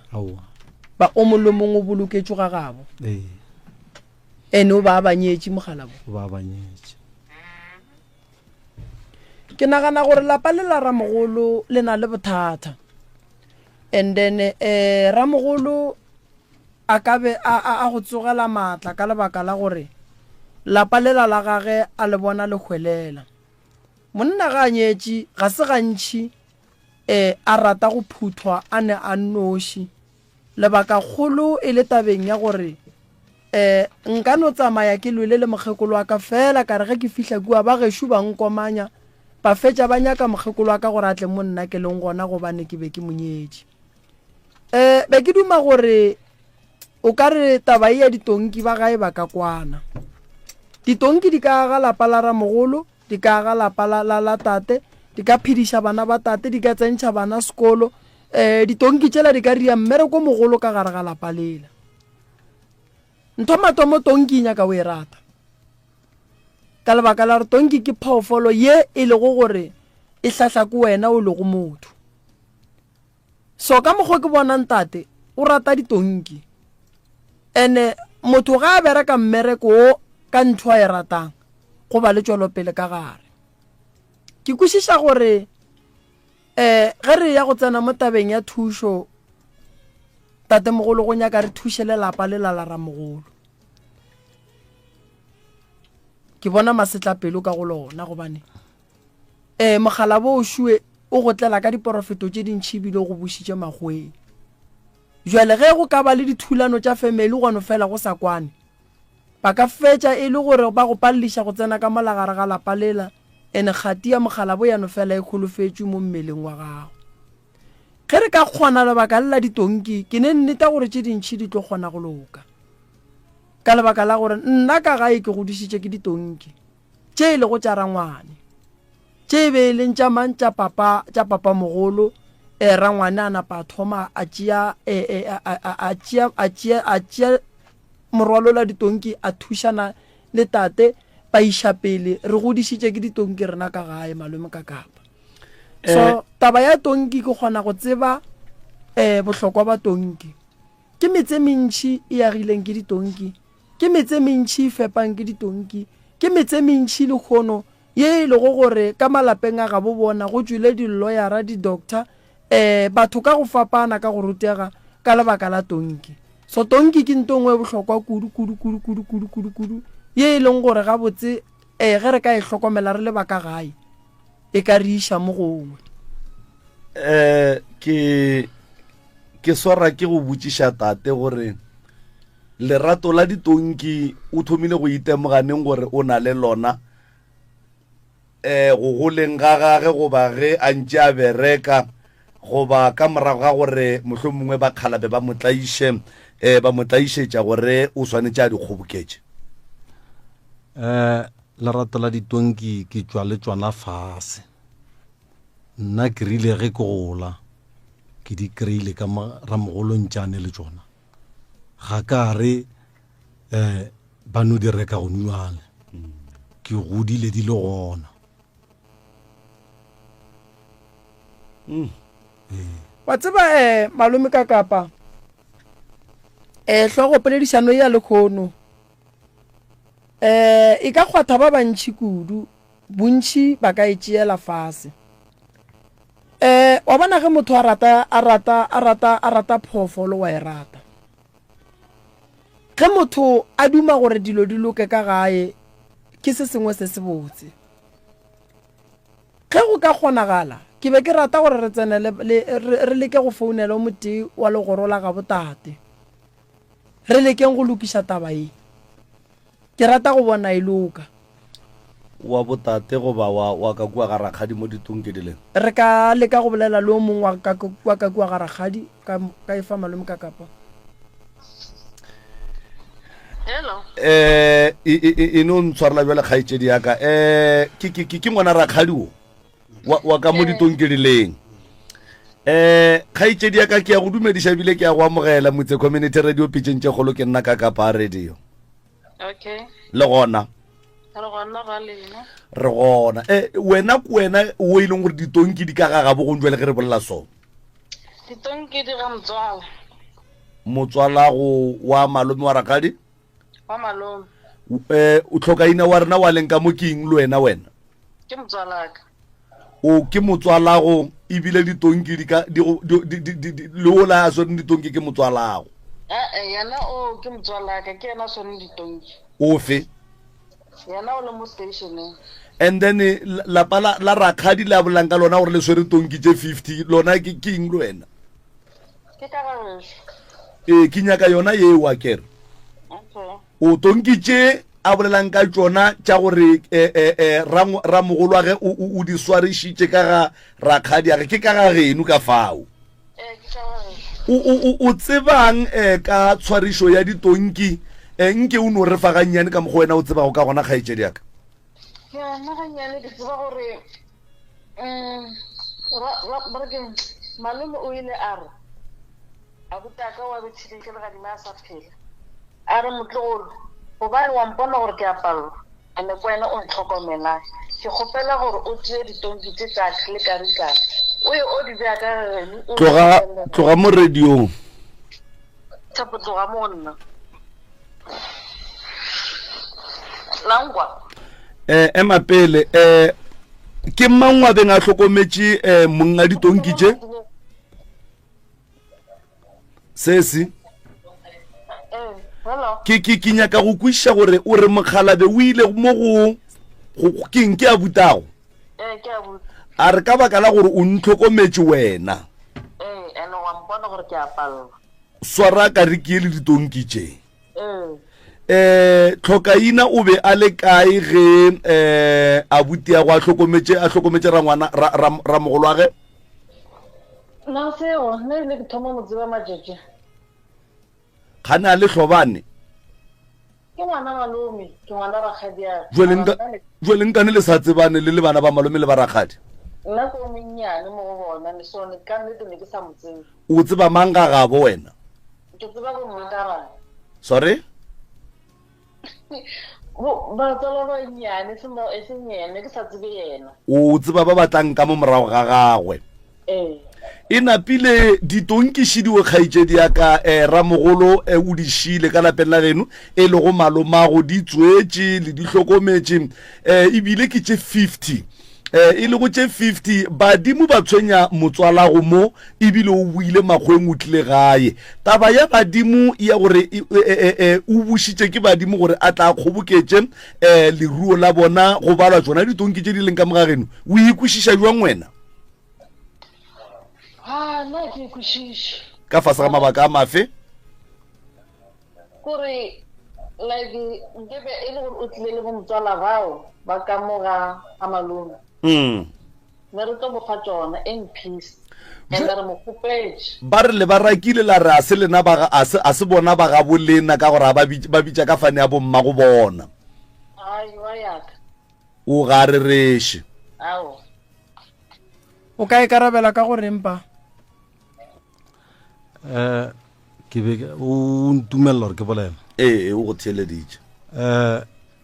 ba o mollo mongwe o boloketšwe ga gabo ene o ba banyetše mogalabo ke nagana gore lapa le la ramogolo le na le bothata and then ramogolo a ka be a go tsogela maatla ka lebaka la gore lapa le la gage a le bona le hwelela monna ga a nyetše ga se gantši a rata go phuthwa a ne a noši lebaka kgolo e le tabeng ya gore nka no tsamaya ke lwele le mokgekolo wa ka fela ka re ge ke fihla kua ba gešo ba nkomanya ba fetša ba nyaka mokgekolo wa ka gore a tle mo nna ke leng gona gobane ke be ke monyetše be ke duma gore o ka re taba ya ditonki ba gae ba ka kwana ditonki di ka aga lapa la ramogolo di ka aga lapa la tate di ka phediša bana ba tate di ka tsentšha bana sekolo ditonki tšela di ka ria mmereko mogolo ka gare ga lapa lela ntho matomo tonki nyaka o e rata ka lebaka la gore tonki ke phaofolo ye e lego gore e hlahla ke wena o lego motho so ka mokgwa ke bonang tate o rata ditonki ene motho ga a bereka mmereko o ka ntho a e ratang go ba le tšwelopele ka gare ke kwešiša gore ge re ya go tsena mo tabeng ya thušo tate mogolo go nyaka re thušele lapa le la ramogolo ke bona masetlapelo ka go lona gobane mogala bo o šue o go tlela ka diporofeto tše dintšhi ebile go bušitše magweng jwale ge go ka ba le dithulano tša family gone fela go sa kwane ba ka fetša e le gore ba go palliša go tsena ka molagare ga lapa lela ene kgati ya mogala bo yano fela e kholofetšwe mo mmeleng wa gago ge re ka kgona lebaka lela ditonki ke ne nneta gore tše dintšhi di tlo kgona go loka ka lebaka la gore nna ka gae ke godišitše ke ditonki tše e le go tša rangwane tše e be e leng tša mang tša papa mogolo rangwane a napa a thoma a tšea morwalo la ditonki a thušana le tate ba iša pele re godišitše ke ditonki rena ka gae malome ka kapa so taba ya tonki ke kgona go tseba bohlokwa ba tonki ke metse mentši e agileng ke ditonki ke metse mentši e fepang ke ditonki ke metse mentši le kgono ye e lego gore ka malapeng a ga bo bona go tswile di-lawyera di-doctor batho ka go fapana ka go rutega ka lebaka la tonki so tonki ke nto ngwe bohlokwa kudu ye e leng gore gabotse ge re ka e hlokomela re lebaka gae e ka re iša mo gongwe ke swara ke go botšiša tate gore lerato la ditonki o thomile go itemoganeng gore o na le lona go goleng ga gage goba ge a ntše a bereka goba ka morago ga gore mohlomongwe ba kgalabe ba mo tlaišetša gore o swanetše a di kgoboketše lerato la ditonki ke tšwa le tšwana fase nna ke rile ge ke gola ke di kry-ile ka ramogolontšane le tšona ga ka re ba no di reka go nwane ke godile di le gona wa tseba malome ka kapa hlogo poledišano ya lekgono e ka kgwatha ba bantšhi kudu bontšhi ba ka e tšeela fase wa bona ge motho a rata phoofolo wa e rata ge motho a duma gore dilo di loke ka gae ke se sengwe se se botse ge go ka kgonagala ke be ke rata gore re tsenele re leke go founela o motee wa legoro la ga botate re lekeng go lokiša taba e ke rata go bona e loka wa botate goba wa ka kua ga rakgadi mo ditonki di leng re ka leka go bolela le o mongwe wa ka kua ga rakgadi ka e fa malome ka kapa hello e no ntshwarela bjale kgaetšedi yaka ke ngwana rakgadi o wa ka mo ditonki di leng kgaetšedi yaka ke ya go dumediša bile ke ya go amogela motse community radio pitšeng tše kgolo ke nna ka kapa radio okay le gona re gona wena ko wena o e leng gore ditonki di ka gaga bogong jwa le ge re bolela sone ditonki di ga motswala go wa malome wa rakgadi wa malome o tlhokaina wa rena wa leng ka mo ke eng le wena ke motswalaka o ke motswalago ebile ditonki le ola a swere ditonki ke motswalago yena o ke motswalaka ke yena swere ditonki ofe yena o le mo stationeng and then lapa la rakgadi le a bolang ka lona gore le swere tonki tše 50 lona ke eng le wena ke ka gageso ke nyaka yona yeo wa kere o tonki tše a bolelang ka tšona tša gore ramogolo wa ge o di swarišitše ka ga rakgadi age ke ka ga geno ka fao o tsebang ka tshwarišo ya ditonki nke o no re fa gannyane ka mokgwa wena o tsebago ka gona kgaetšedi yaka nna gannyane ke tseba gore malome o ile a re a botaka wa betšhileng ke legadima a sa phela a re motlogolo gobane wa mpona gore ke apallo ande ko wena o ntlhokomelang ke kgopela gore o tšee ditonki tše tšaka le karikana o ye o di beya ka geno tloga mo radiong thapo tloga mo nna langwa ema pele ke mang wa beng a hlokometše monga ditonki tše hello ke nyaka go kwiša gore o re Mokgalabe o ile mo go keng ke a butago ke a botsa a re ka baka la gore o ntlhokometse wena ene wa mpona gore ke a palelwa swara ka re ke le ditonki tše tlhokaina o be a le kae ge abuti ya go a hlokometše ramogolo wa ge na seo nne le ke thoma mo tseba matšatši gane a le hlobane ke ngwana malome ke ngwana rakgadiaka jwale nkane le sa tsebane le bana ba malome le ba rakgadi nna ko monnyane mo go bona le sone ka nnete ne ke sa mo tsebe o tseba mang ka gabo wena ke tseba go mmakarane sorry batswala ba nnyane e se nyene ke sa tsebe yena o tseba ba batlang ka mo morago ga gagwe e napile ditonkiši di o kgaitšedi ya ka ramogolo o di šile ka lapeng la geno e le go malomago di tswetše le di hlokometše ebile ke tše 50 e le go tše 50 badimo ba tshwenya motswalago mo ebile o buile makgweng o tlile gae taba ya badimo ya gore o bušitše ke badimo gore a tla kgoboketše leruo la bona go balwa tsona ditonki tše di leng ka mogageno o ikwešiša jwang wena nna ke ikwešiša ka fase ga mabaka a mafe kore like nkebe e le gore o tlile le go motswala bao ba ka moga a malome ne re tlo bofa tsona in peace and re mo kgopetše ba re le ba rakile la re a se bona ba ga bolena ka gore ba bitša ka fane ya bomma go bona wa yaka o ga re reše ao o ka e karabela ka gore mpa ke be o ntumelela gore ke bolela o go theeleditše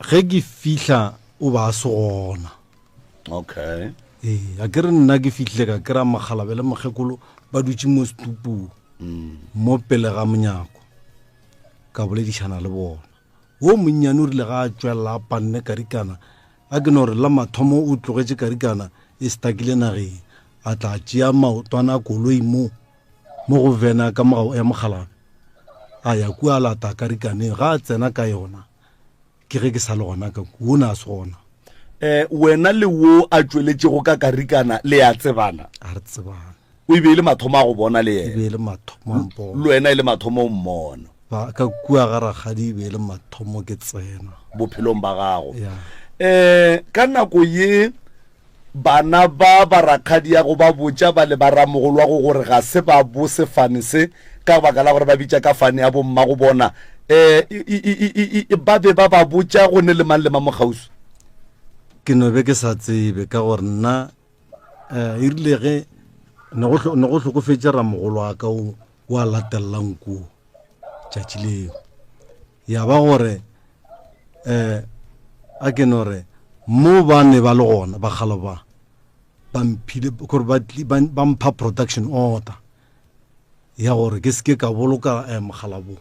ge ke fihla o ba se gona okay a ke re nna ke fihlile ka kry-a Mokgalabe le mokgekolo ba dutse mo setupong mo pele ga monyako ka boledišana le bona o monnyane o rile ga a tswelela a panne karikana a ke no re la mathomo o tlogetše karikana e stakile nageng a tla tšea maotwana a koloi mo go vena ka morago ya Mokgalabe a ya kua a lata karikaneng ga a tsena ka yona ke ge ke sa le gona ka o ne a se gona wena le wo a tšweletšego ka karikana le ya tsebana a re tsebana o e le mathomo a go bona le e be le mathomo a mpona le wena e le mathomo o mmona ka kua ga ragadi e be le mathomo ke tsena bophelong ba gago ya ka nako ye bana ba barakgadi ya go ba botša ba le ba ramogolo wa go gore ga se ba bo sefane se ka baka la gore ba bitša ka fane ya bomma go bona ba be ba ba botša go ne le mang le mang mo kgausi ke no be ke sa tsebe ka gore nna e rile ge ne go hlokofetše ramogolo wa ka o a latelelang kuo tšatši leo ya ba gore a ke no re mo ba ne ba le gona ba kgalo ba mphile gore ba mpha protection order ya gore ke seke ka boloka Mokgalabo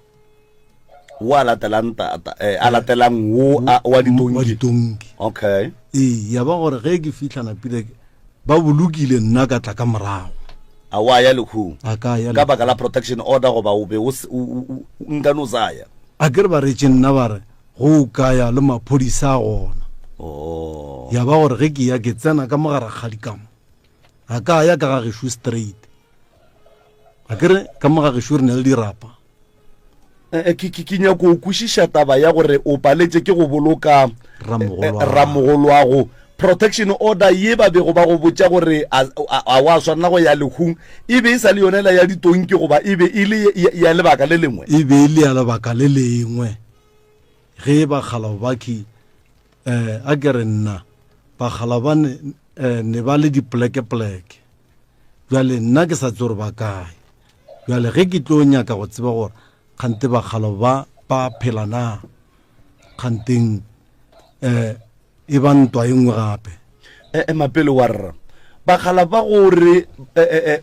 o a latelang wo wa ditonki okay ya ba gore ge ke fitlhana pile ba bolokile nna ka tla ka morago a wa ya lekhung a ka ya ka baka la protection order go ba o be o nka no saya a ke re ba re nna ba re go ka ya le maphodisa gona ya ba gore ge ke ya ke tsena ka mogara kgadikamo a ka ya ka ga geshu straight a kere ka mogara geshu re ne le dirapa ke nyako o kwešiša taba ya gore o paletše ke go boloka ramogolo wa go protection order ye ba be go ba go botša gore a wa swanela go ya lekhung e be e sa le yonela ya ditonki goba e be e le ya lebaka le lengwe e be e le ya lebaka le lengwe ge ba kgala ba ki a ke re nna ba kgala ba ne ba le dipoleke bjale nna ke sa tse gore ba kae bjale ge ke tlo nyaka go tseba gore kgante ba kgala ba phela na kganteng e ba ntwa e nngwe gape mapele wa rra bakgala ba gore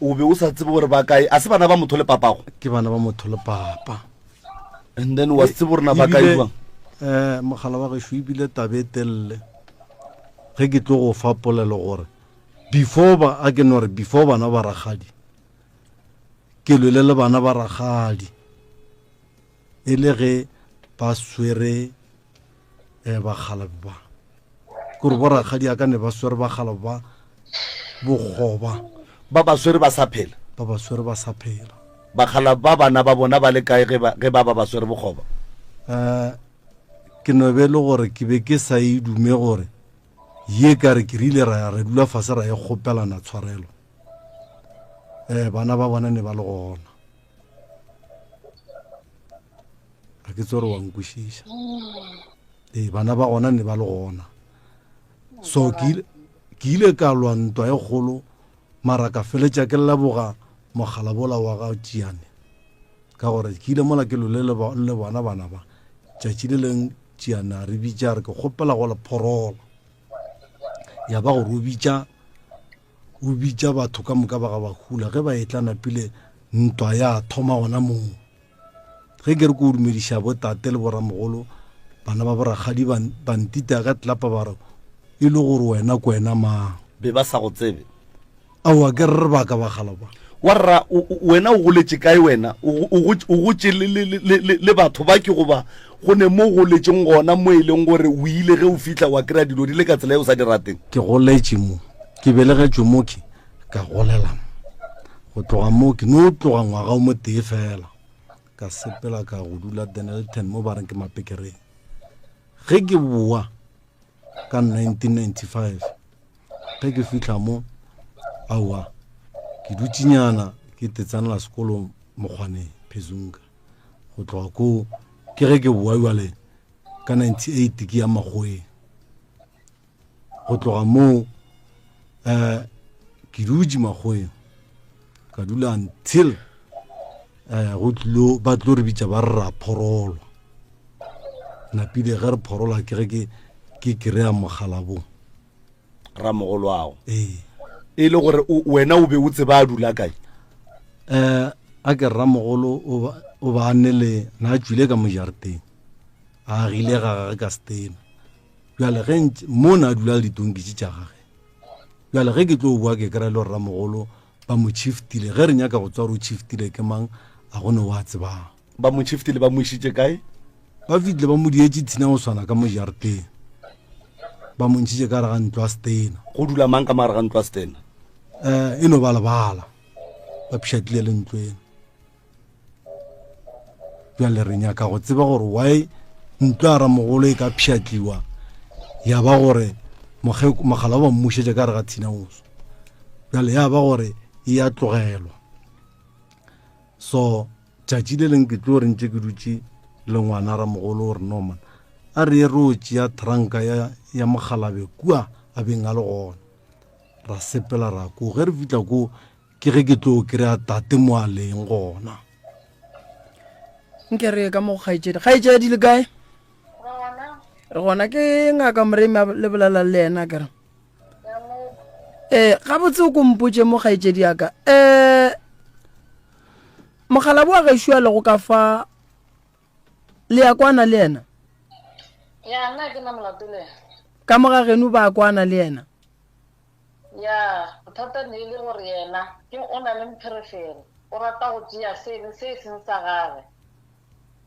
o be o sa tsebe gore ba kae a se bana ba motho le papago ke bana ba motho le papa and then wa tsebe gore na ba kae bang mogala wa gešo ebile tabe telele ge ke tlo go fa polelo gore before bana ba ragadi ke lwele le bana ba ragadi e le ge ba swere bakgalabi ba kore borakgadi a ka ne ba swere bakgalabi ba bogoba ba ba swere ba sa phela ba ba swere ba sa phela bakgala ba bana ba bona ba le kae ge ba swere bogoba ke no be le gore ke be ke sa e dume gore ye ka re ke rile ra dula fase ra e kgopelana tshwarelo bana ba bona ne ba le gona a ke tsore wa nkwešiša bana ba gona ne ba le gona so ke ile ka lwa ntwa e kgolo mara ka feletša ke leboga mogala bola wa ga Tšiane ka gore ke ile mola ke lole le bona bana ba tšatši le leng Tšiane a re bitša re ke kgopela go le phorola ya ba gore o bitša batho ka moka ba ga ba hula ge ba etlana pele ntwa ya thoma gona moo ge ke re ko o dumediša botate le boramogolo bana ba boragadi bantita ka tlapa ba re e le gore wena ko wena mang be ba sa go tsebe aowa ke re baka bagala ba warra wena o goletše kae wena o gotše le batho ba ke goba go ne mo goletšeng gona mo e leng gore o ile ge o fitlha wa kry-a dilo di le ka tsela e o sa di rateng ke goletše mo ke belegetšwe mo ke ka golela go tloga mo ke no tloga ngwaga o mo tee fela ka sepela ka go dula Denelton mo ba reng ke mapekereng ge ke boa ka 1995 ge ke fitlha mo aowa ke dutsenyana ke tetsanela sekolo mokgwaneng Phezunga go tloga ko ke ge ke boa jwale ka 98 ke ya Makgoweng go tloga mo ke dutse Makgoweng ka dula until ba tlo re bitša ba re ra phorolwa napile ge re phorola ke ge ke kry-a mogala bo ramogolo ao e le gore wena o be o tseba a dula kae a ke ramogolo o ba ne le na tswile ka mojareteng a agile ga gage ka stena jale ge mo na dula le ditonkitse tša gage jale ge ke tlo bua ke kry-a le ramogolo ba mo chiftile ge re nyaka go tswa re o chiftile ke mang a gone wa tsebang ba mo chiftile ba mo išitše kae ba fitlile ba mo dietse tshina go swana ka mojareteng ba mo ntšhitše ka re ga ntlo a stena go dula mang ka mare ga ntlo a stena e no balabala ba pšhatlile le ntlo eno jale re nyaka go tseba gore why ntlo a ramogolo e ka pšhatliwa ya ba gore mogala wa mmušetše ka re ga tshina oso jale ya ba gore e a tlogelwa so tšatši le leng ke tlo re ntše ke dutše le ngwana ramogolo gore Norman a re re o tšea tranka ya mogalabe kua a beng a le gona ra sepela ra ko ge re fitlha ko ke ge ke tlo kry-a tate mo a leng gona nke re ka mo kgaetšedi le kae re gona ke ngaka Moremi le bolela le ena kere ga botse o kompotše mo kgaetšedi yaka mogala bo a gešo le go ka fa le ya kwana le ena ya nna ke na molato le ka moga geno ba kwana le ena ya bothata ne e le gore yena ke o na le mpherefere o rata go tšea sengwe se seng sa gage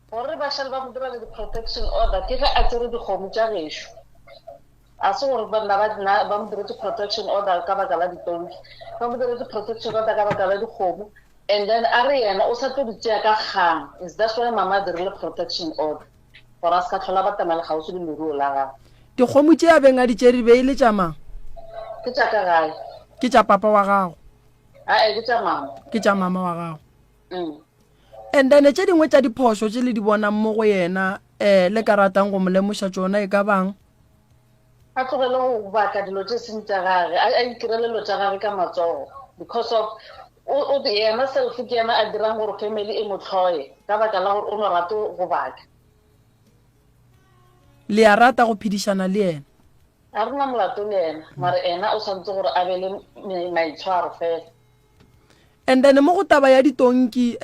gore bašale ba mo dira le di-protection order ke ge a tsere dikgomo tša gešo a se gore banna ba mo diretse protection order ka baka la ditonki ba mo diretse protection order ka baka la dikgomo and then a re yena o sa tlo di tšea ka kgang is that's why mama a dirile protection order gore a se ka tlhola batamela gausi le leruo la gage dikgomo tše a beng a di tšere be e le tša mang ke tša ka gae ke tša papa wa gago ke tša mama ke tša mama wa gago and then tše dingwe tša diphošo tše le di bonang mo go yena le ka ratang go mo lemoša tšona e ka bang a tlogele go baka dilo tše seng tša gage a ikirelelo tša gage ka matsogo because of o yena self ke yena a dirang gore family e mo tlhoye ka baka la gore o no rate go baka le a rata go phedišana le yena a rena molato le yena mare ena o santse gore a be le maitshwaro fela and then mo go taba ya ditonki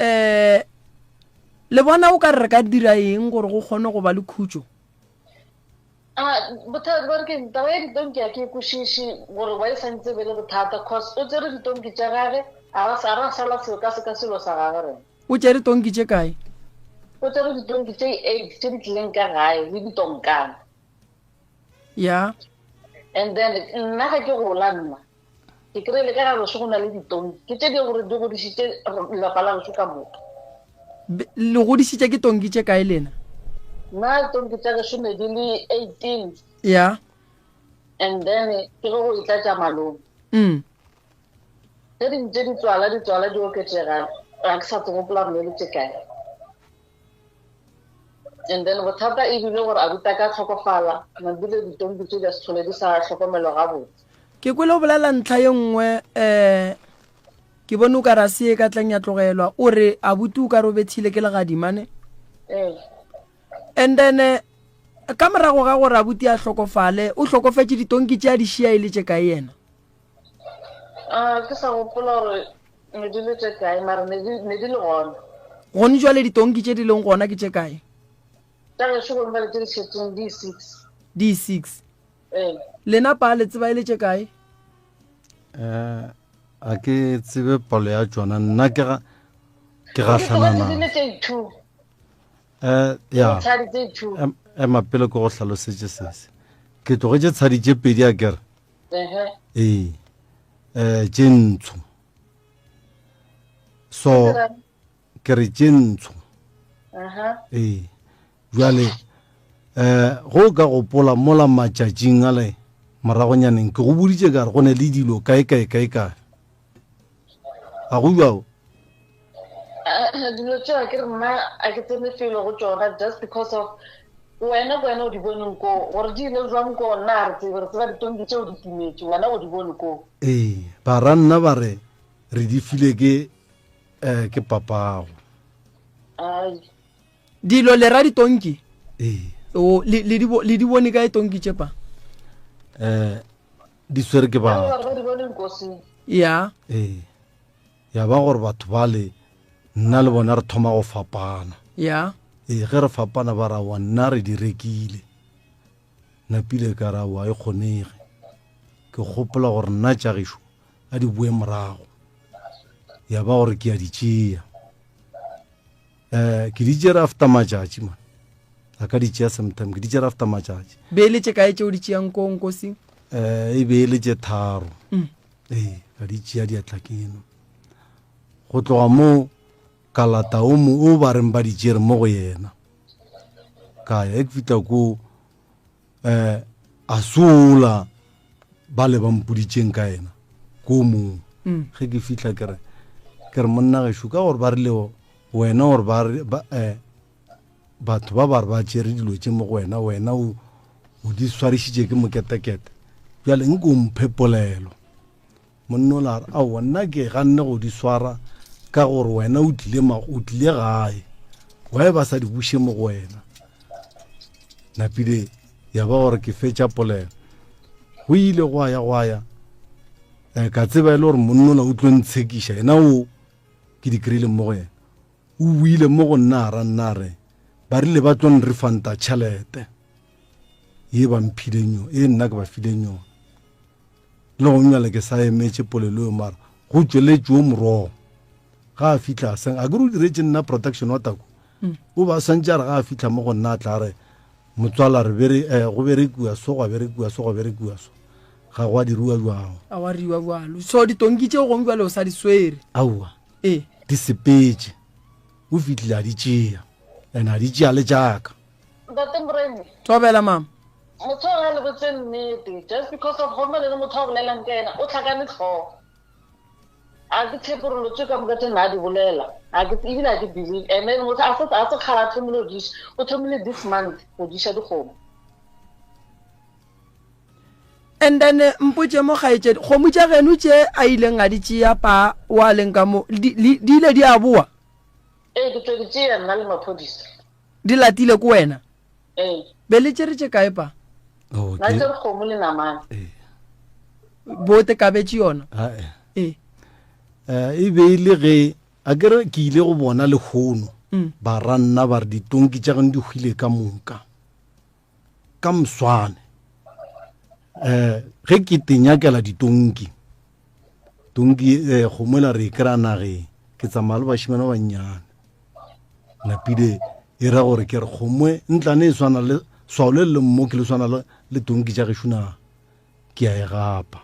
le bona o ka re ka dira eng gore go kgone go ba le khutšo bothata ba re ke taba ya ditonki a ke kwešiše gore wa e santse be le bothata cause o tsere ditonki tša gage a ra sala seo ka se ka selo sa gage rena o tšere tonki tše kae o tsere ditonki tse 8 tse di tlileng ka gae le ditonkana. ya And then nna ga ke gola nna ke kry-ile ka gare go na le ditonki ke tse di gore di godisitse lelapa la goso ka moka. le godisitse ke tonki tse kae lena? Nna tonki tsa geso ne di le 18 ya and then ke go itlatsa malome. Tse dingwe tse di tswala di oketsega ga ke sa tsegopola mme le tse kae. And then bothata e bile gore abuti ka tlhokofala mabile ditonki tse di se tlhole di sa tlhokomelwa gabotse. ke kwele o bolela ntlha ye nngwe ke bone o ka ra se ka tleng ya tlogelwa o re abuti o ka re o bethile ke legadimane. And then ka morago ga gore abuti a tlhokofale o tlhokofetse ditonki tse a di šia e le tse kae yena? Ke sa gopola gore ne di le tse kae mara ne di le gona. gone jwale ditonki tse di leng gona ke tse kae? Tsa geso go nna le tse di setseng di 6. di 6 lena pa le tseba e le tse kae? a ke tsebe palo ya tsona nna ke gatlhanana ya ema pele ko go tlhalosetse sese ke tlogetse tshadi tse pedi a kere tše ntsho so ke re tše ntsho jwale go ka gopola mola matšatšing a le moragonyaneng ke go boditše ka re go ne le dilo kae a go jao dilo tseo ke re nna a ke tsene felo go tsona just because of wena o di boneng ko gore di ile jwang ko nna re tseba ditonki tseo di timetse wena o di bone ko. Ba ranna ba re di file ke papago dilo le ra ditonki le di bone ka tonki tše pa di swere ke ba ya ya ba gore batho ba le nna le bona re thoma go fapana ya ge re fapana ba ra wa nna re di rekile napile ka ra wa e kgonege ke gopola gore nna tša gešo a di bue morago ya ba gore ke a di tšea ke di tšere after matšatši man a ka di tšea sometime ke di tšere after matšatši beeletše kae tšeo di tšeang ko nkosing? e beeletše 3 ka di tšea diatla keno go tloga mo kalata o ba reng ba di tšere mo go yena ka ya ke fitla ko a sola ba le ba mpoditšeng ka yena ko mong ge ke fitla ke re monna gešo ka gore ba rile wena gore batho ba ba re ba tšere dilo tše mo go wena o di swarišitše ke moketekete bjale nke o mphepolelo monna o la re ao nna ke ganne go di swara ka gore wena o tlile gae wae ba sa di buše mo go wena napile ya ba gore ke fetša polelo go ile go ya ka tseba e le gore monnola o tlo ntshekiša ena o ke di kry-ile mo go yena o buile mo go nna re ba rile ba tlo nrefanta tšhelete ye ba mphileng yona e nna ke ba fileng yona le go nyale ke sa emetše polelo yo mara go tšweletše o morogo ga a fitla a ke re o diretse nna protection wa tako o ba swantse a re ga a fitlha mo go nna a tla re motswala go berekiwa so go berekiwa so ga go a diriwa jwao a wa riwa bjalo so ditonki tšeo gongwe bjale o sa di swere aowa di sepetse o fitlhile a di tšea and a di tšea le jaaka tobela mama motho ga le botse nnete just because of gome le motho a bolelang ka ena o tlhakane tlhogo a ke tsheporolotse ka moka tse nna a di bolela ebile a ke believe and then motho a se kgala thomile o thomile this month go diša dikgomo. and then mpotse mo gaetšedi kgomo tša geno tše a ileng a di tšea pa wa leng ka mo di ile di a boa ke tlo di tšea nna le maphodisa di latile ko wena be le tšere tše kae pa na tšere kgomo le namane bote ka betše yona e be ile ge a kere ke ile go bona lekgono ba ranna ba re ditonki tša gane di hwile ka moka ka mswane ge ke tenyakela ditonki kgomola re e kry-a nageng ke tsamaya le bašimane ba bannyane napile e ra gore ke re kgomwe ntlane e swana le swao le le mmo ke le swana le tonki tša gešona ke a e gapa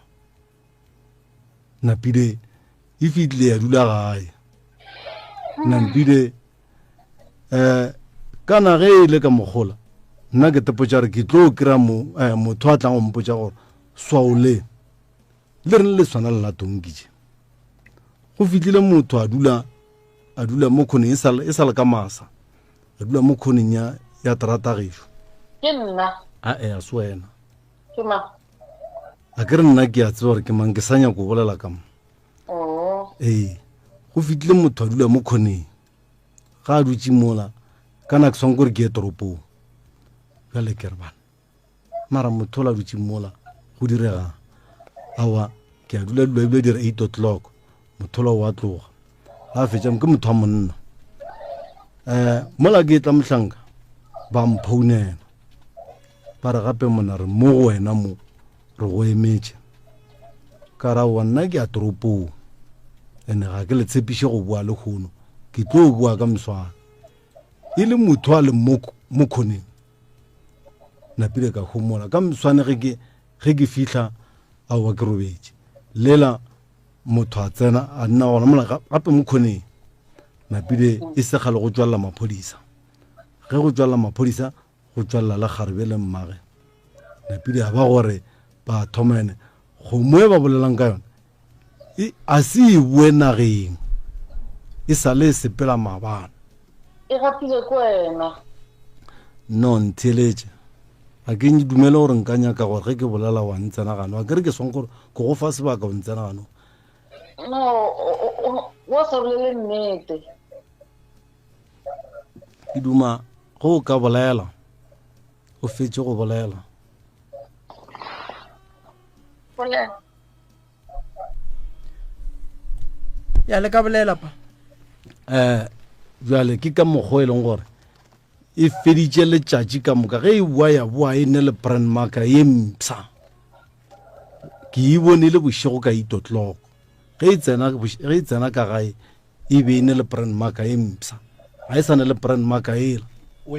napile e fitlile ya dula gae nampile kana ge e le ka mogola nna ke tepotša re ke tlo kry-a motho a tlang go mpotša gore swao le reng le swana le la tonkitše go fitlhile motho a dula mo khoneng e sa le ka masa a dula mo khoneng ya terata gešo Ke nna. a se wena Ke ma. a ke re nna ke a tseba gore ke mang ke sa nyako bolela ka mo Oh. ee go fitlhile motho a dula mo khoneng ga a dutse mola kana ke swang kore ke ye toropong jale ke re bana mara motho ola dutse mola go diregang awa ke a dula ebile dire 8 o'clock motho ola wa tloga a fetša ke motho wa monna mola ke tla mohlanka ba mphounela ba re gape mona re mo go wena mo re go emetše ka ra wa nna ke a toropong ene ga ke le tshepiše go bua le kgono ke tlo bua ka moswana e le motho a le mo khoneng napile ka homola ka moswane ge ke fihla a wa ke robetše lela motho a tsena a nna gona mola gape mo khoneng napile e segale go tswalela maphodisa ge go tswalela maphodisa go tswalela le kgarebe le mmage napile a ba gore ba thomene kgomo e ba bolelang ka yone a se e bue nageng e sa le sepela maabane E gapile ko wena. no ntheletše a ke dumele gore nka nyaka gore ge ke bolela wa ntsenagano a ke re ke swang gore ke go fa sebaka o ntsenagano No, wa sa bolele nnete. ke duma go o ka bolela o fetse go bolela Bolela. ya le ka bolela pa jale ke ka mokgwa e leng gore e feditše letšatši ka moka ge e bua ya boa e ne le brand marker ye mpsa ke e bonele bošego ka 8 o'clock ge e tsena ka gae e be e ne le brand marker ye mpsa ga e sa ne le brand marker ela o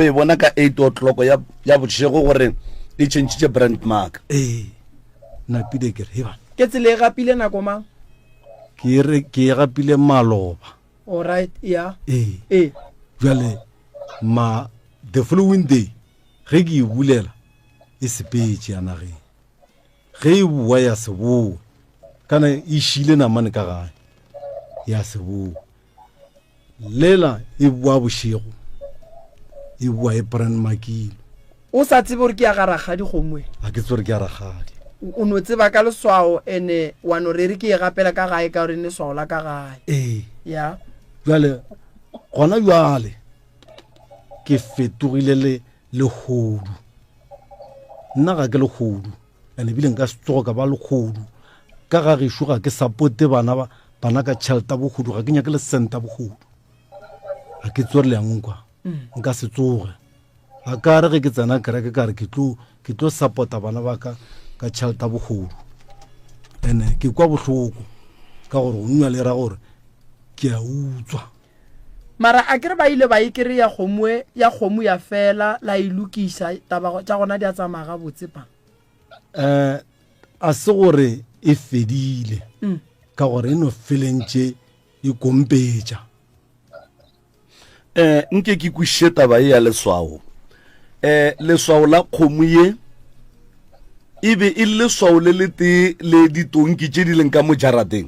e bona ka 8 o'clock ya bošego gore e tšhentšitše brand mark napile ke re he bana ke tsele e gapile nako mang ke e gapile maloba alright ya ee jale the following day ge ke e bulela e sepetše ya nageng ge e bua ya se boe kana e šile namane ka gae ya se boe lela e bua bošego e bua e brand makile o sa tsebe gore ke ya garagadi gomwe a ke tsore ke ya ragadi o no tseba ka leswao ene wa no re ke e gapela ka gae ka gore ne swao la ka gae ya jale gona jale ke fetogile le godu nna ga ke le godu ene bile nka se tsoga ka ba le godu ka ga gešo ga ke supporte bana ka tšhelete bogodu ga ke nyake le senta bogodu ga ke tsore le yankwa nka se tsoge a ka re ge ke tsena kereke ka re ke tlo supporta bana ba ka tšhelete bogodu ene ke kwa bohloko ka gore go nna le ra gore ke a utswa mara a kere ba ile ba ikere ya kgomo ya fela la ilukisa taba tša gona di a tsamaya ga botsepa a se gore e fedile ka gore e no felentše e kompetša nke ke kwiše taba e ya leswao leswao la kgomo ye e be e leswao le lete le ditonki tše di leng ka mo jarateng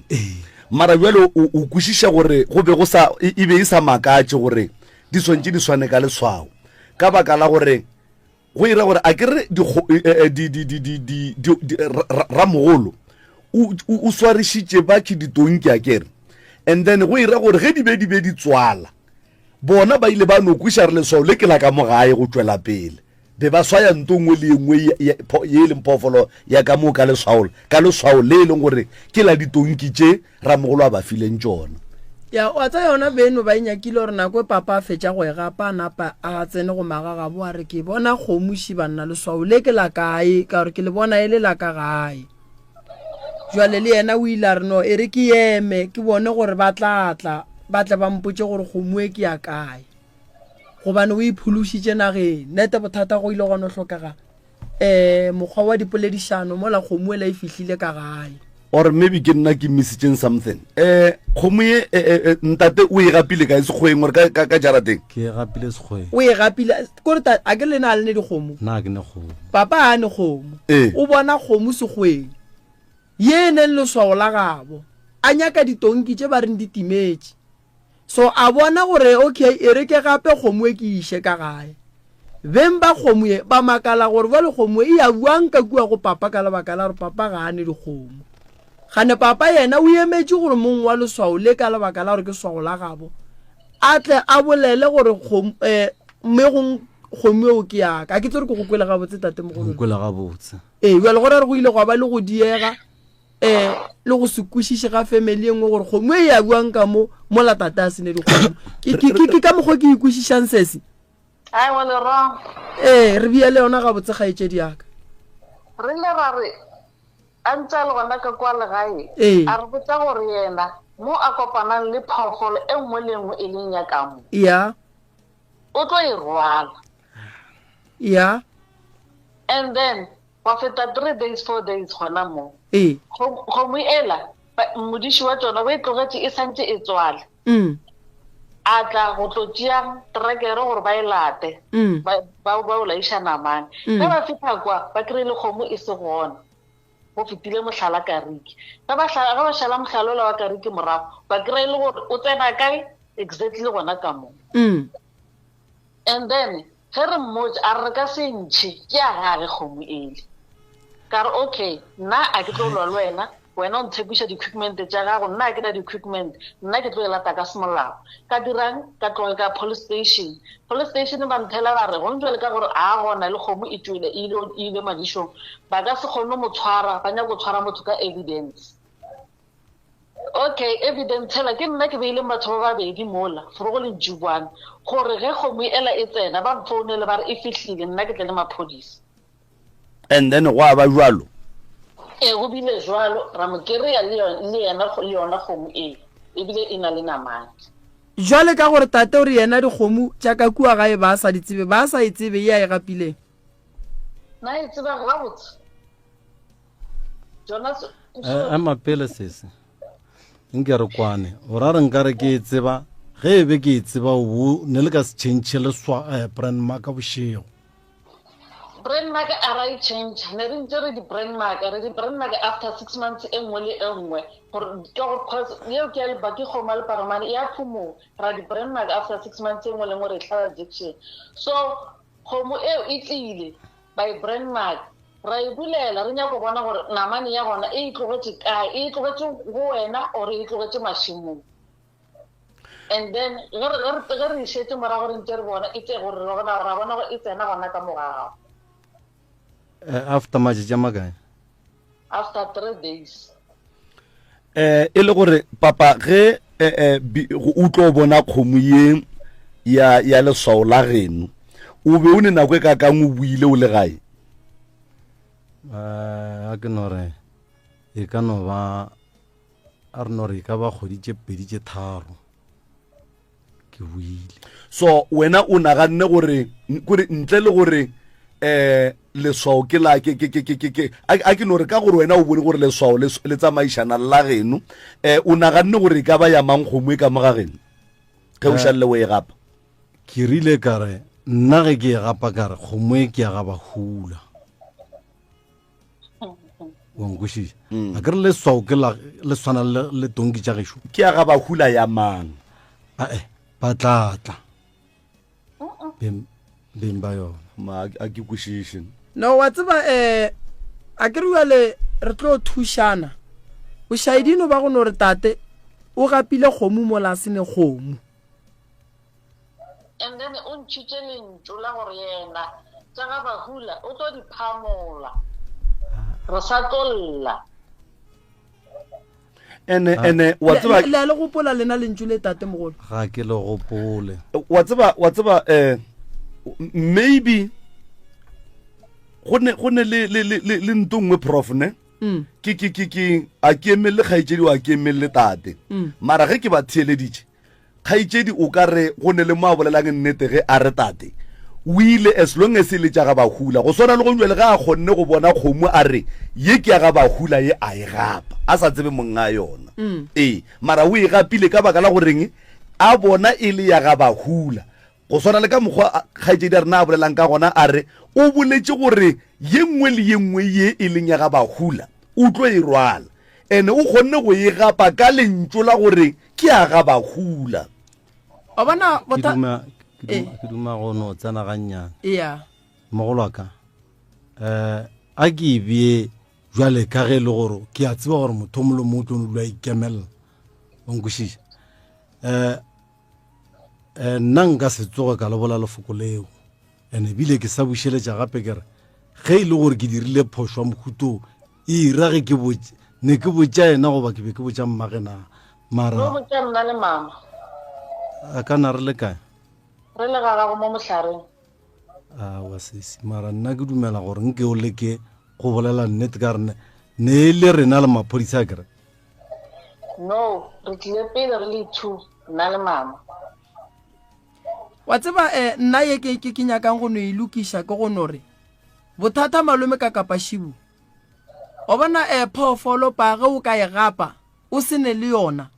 mara bjalo o kwešiša gore go be e be e sa makatše gore di swantše di swane ka leswao ka baka la gore go ira gore a kere ramogolo o swarišitše bake ditonki a kere and then go ira gore ge di be di tswala bona ba ile ba no kwiša re leswao le ke la ka mo gae go tšwela pele be ba swaya ntongwe le engwe ye leng phoofolo ya ka mo ka leswao le e leng gore ke la ditonki tše ramogolo a ba fileng tšona ya wa tsa yona beno ba inyakile gore nako e papa a fetša go e gapa a napa a tsene go magagabo a re ke bona kgomoši banna leswao le ke la kae ka gore ke le bona e le la ka gae jwale le yena o ile a re no e re ke eme ke bone gore ba tle ba mpotše gore kgomo e ke ya kae gobane o iphološitše nageng nete bothata go ile gona o tlhokega mokgwa wa dipoledišano mola kgomo e la e fihlile ka gae or maybe ke nna ke missitseng something kgomo ye ntate o e gapile ka sekgweng gore ka jarateng ke gapile sekgweng o e gapile kore a ke lena a le ne dikgomo nna ke ne kgomo papa a ne kgomo o bona kgomo sekgweng ye neng leswao la gabo a nyaka ditonki tše ba reng ditimetse so a bona gore okay e re ke gape kgomo e ke ishe ka gae beng ba kgomo e ba makala gore ba le kgomo e ya buang ka kua go papa ka lebaka la gore papa ga ane dikgomo gane papa yena o emetse gore mong wa leswao le ka lebaka la gore ke swao la gabo a tle a bolele gore mmegong kgomo eo ke yaka a ke tse re ke go kwele gabotse tate mogolo kwela gabotse jale gore re go ile go ba le go diega le go se kwešiše ga family engwe gore kgomo e ya buang ka mola tate a sene dikgomo ke ka mokgwa ke ikwešišang sese ai wa le wrong re bia le yona gabotse kgaetšedi yaka re le ra re a ntse le gona ka kwa legae a re botsa gore yena mo a kopanang le phaogolo e nngwe le nngwe e leng ya kamo ya o tlo e rwala ya and then wa feta 3 days 4 days gona mo kgomo ela modiši wa tsona ba e tlogetse e santse e tswale a tla go tlo tšea terekere gore ba e late ba o laiša namane ge ba fitlha kwa ba kry-ile kgomo e se gona go fetile mohlala kariki ga ba šala mohlala ola wa kariki morago ba kry-ile gore o tsena kae exactly gona ka mo and then ge re mmotse a re ka se ntšhe ke a gage kgomo ele ka re okay nna a ke tlo lwa le wena o ntshepiša di-equipment tša gago nna ke na di-equipment nna ke tlo e lata ka semolao ka dirang ka tloge ka police station ba nthela ba re go ntse le ka gore a gona le kgomo e tswile e ile madišong ba ka se kgone mo tshwara ba nyaka go tshwara motho ka evidence okay evidence hela ke nna ke beile batho ba babedi mola for go le ntšibwane gore ge kgomo ela e tsena ba mfounele ba re e fihlile nna ke tle le maphodisa and then go ba jwalo go bile jwalo ra mo kereya le yona kgomo e ebile e na le namane jwale ka gore tate o re yena dikgomo tša ka kua gae ba sa ditsebe ba sa itsebe ye a e gapileng na e tseba gabotse jonas a mapele sese nke re kwane o ra re nka re ke e tseba ge e be ke e tseba o ne le ka se tšhentšhe le brand mark a bošego brand mark a ra e change ne re ntse re di brand mark after 6 months e nngwe le e nngwe gore ke go cause yeo ke a le baki kgoma le paramane ya phumo ra di brand mark after 6 months e nngwe le nngwe re tlhala injection so kgomo eo e tlile by brand mark ra e bulela re nyaka go bona gore namane ya gona e itlogetse kae e itlogetse go wena or e itlogetse mašimong and then ge re išetse morago re ntse re bona e tse gore ra bona gore e tsena gona ka mogago after matšatši a makae after 3 days e le gore papa ge o tlo bona kgomo ye ya leswao la geno o be o ne nako e ka kang o buile o le gae a ke no re e ka no ba a re no re e ka ba kgoditše 2 tše 3 ke buile so wena o naganne gore ntle le gore leswao ke la a ke no re ka gore wena o bone gore leswao le tsamaišana la geno o naganne gore e ka ba ya mang kgomo e ka moga geno ge o šalle o e gapa ke rile ka re nna ge ke e gapa ka re kgomo e ke ya gaba hula wankwešiša a ke re leswao ke le swana le tonki tša gešo ke ya gaba hula ya mang ba tlatla beng ba yona a ke kwešiše no wa tseba a ke re jale re tlo thušana bošaedino ba go no re tate o gapile kgomo mola a sene kgomo and then o ntšhitše lentšu la gore yena tša ga bahula o tlo di phamola re sa tlolla ene wa tseba le gopola lena lentšu le tate mogolo ga ke le gopole wa tseba maybe go ne le ntongwe prof ne ke a ke emelle kgaetšedi wa ke emelle tate mara ge ke ba theeleditše kgaitsedi o ka re go ne le mo a bolelang nnete ge a re tate o ile as long as le tša ga bahula go swana le go jwele ga a kgonne go bona kgomo a re ye ke ya ga bahula ye a e gapa a sa tsebe monga yona mara o e gapile ka baka la goreng a bona e le ya ga bahula go swana le ka mokgwa kgaitsedi a rena a bolelang ka gona a re o boletse gore ye nngwe le ye nngwe ye e leng ya ga bahula o tlo e rwala ene o kgonne go e gapa ka lentso la gore ke ya ga bahula wa bona ke duma go no tsena gannyana ya mogolo wa ka a ke bie jwale ka ge le gore ke a tseba gore motho mo le mo tlo no lwa ikemelela onkwishisha nna nka se tsoge ka le bola lefoko leo ene bile ke sa bušeletša gape kere ge e le gore ke dirile phošwa mohuto e ira ge ke botse ne ke botša ena goba ke be ke botša mmagena mara no botša nna le mama a ka na re le kae re le gagago mo mohlareng wa sesi mara nna ke dumela gore nke o leke go bolela nnete ka rene ne e le rena le maphodisa kere no re tlile pele re le two nna le mama wa tseba nna ye ke nyakang go no e lokiša ke go nore bothata malome ka kapa shibu o bona phoofolo pa ge o ka e gapa o se ne le yona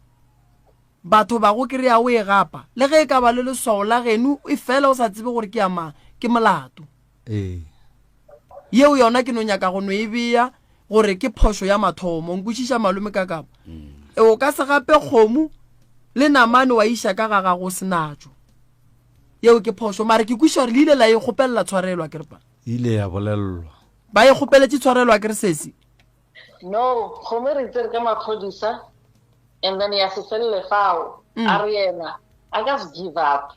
batho ba go kry-a o e gapa le ge e ka ba le leswao la geno e fela o sa tsebe gore ke ama ke molato yeo yona ke no nyaka go no e beya gore ke phošo ya mathomo nkwešiša malome ka kapa o ka se gape kgomo le namane wa iša ka ga gago senatšo yeo ke phošo mare ke kweša gore le ile la e kgopelela tshwarelwa kerepa ile ya bolelelwa ba e kgopeletše tshwarelwa kere sesi no kgomo re itse re ka maphodisa and then ya se felele fao a re yena I just give up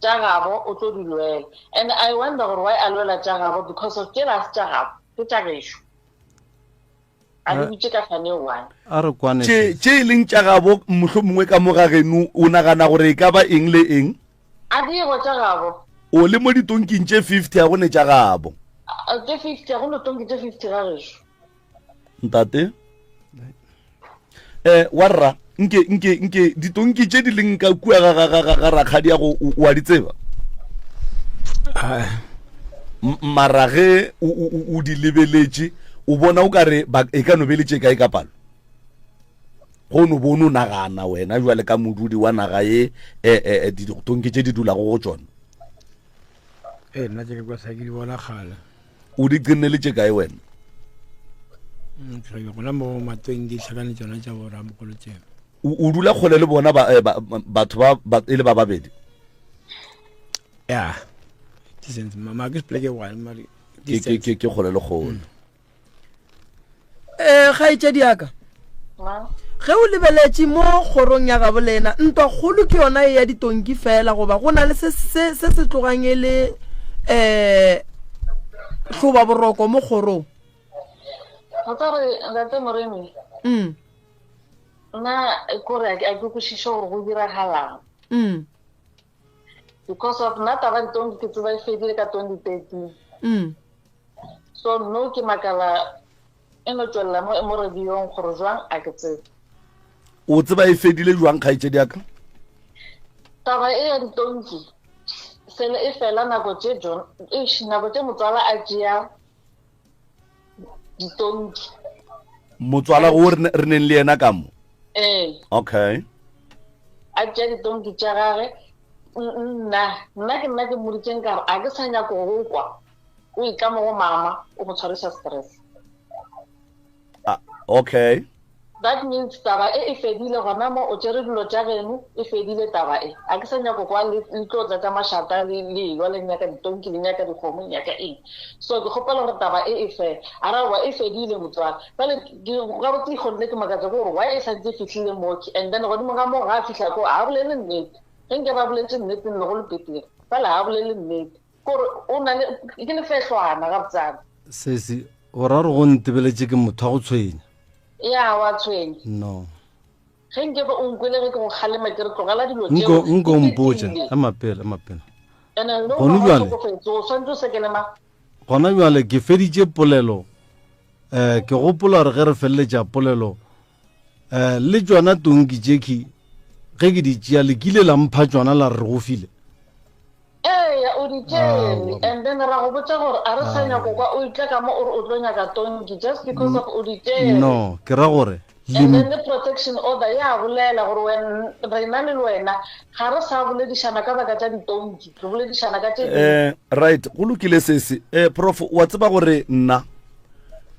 tša gabo o tlo di lwela and I wonder gore why a lwela tša gabo because of jealous tša gabo ke tša gešo a di butše ka fane one a re kwane tše e leng tša gabo mohlho mongwe ka mo ga geno o nagana gore e ka ba eng le eng a diego tša gabo o le mo ditonking tše 50 a gone tša gabo tše 50 a go no tonki tše 50 ga gešo ntate warra nke ditonki tše di leng ka kua ga rakgadi ya go wa di tseba mara ge o di lebeletše o bona o ka re e ka no beletše kae ka palo go no bono nagana wena jwale ka modudi wa naga ye ditonki tše di dulago go tšona nna tše ke kwa sa ke di bona kgale o di qinneletše kae wena gona mo matweng di tlhakane tsona tša boramogolo tseo o dula kgole le bona batho e le ba babedi ya mama ke sepele ke one mare ke kgole le kgole ga itse diaka ge o lebeletše mo kgorong ya gabo lena ntwa kgolo ke yona e ya ditonki fela goba go na le se tlogang e le hloba boroko mo kgorong ga tsa re ntate Moremi nna kore a ke kwešiše gore go diragalang because of nna taba ditonki ke tseba e fedile ka 2013 so no ke makala e no tswelela mo radiong gore jwang a ke tsebe o tseba e fedile jwang kgaitsedi yaka taba e ya ditonki sele e fela nako tše motswala a tšea ditonki motswala go re neng le yena ka mo okay a tšea ditonki tša gage nna ke moditseng kare a ke sa nyako go kwa o itlamo go mama o mo tshwarisa stress okay that means taba e fedile gona mo o tšere dilo tša geno e fedile taba e a ke sa nyako kwa le tlo tsa mašata le ilwa le nyaka ditonki le nyaka dikgomo nyaka eng so ke kgopela gore taba e fela a ra wa e fedile motswala bale ga botse gonne ke makatsa gore wa e sa ntse fitlhile moki and then godimo ga mo ga a fitlha ko a bolele nnete ge nke ba boletse nnete nne go le petile bale a bolele nnete kore o na le ke lefetlhwana ga botsana sesi o ra re go ntebeletše ke motho wa go tshwenya ya wa tshwenya no ge nke ba o nkwele ge ke go kgalema ke re tlogela dilo nko mpotša a mapela gona bjale ke feditše polelo ke gopola gore ge re feleletša polelo le tšona tonki tšeki ge ke di tšea le kile la mpha tsona la re go file eya o di tšere and then ra go botsa gore a re sa nyako kwa o itle ka mo o re o tlo nyaka tonki just because of o di tšere no ke ra gore and then the protection order ya bolela gore when re na le wena ga re sa boledišana ka baka tša ditonki re boledišana ka tše right go lokile sese prof wa tseba gore nna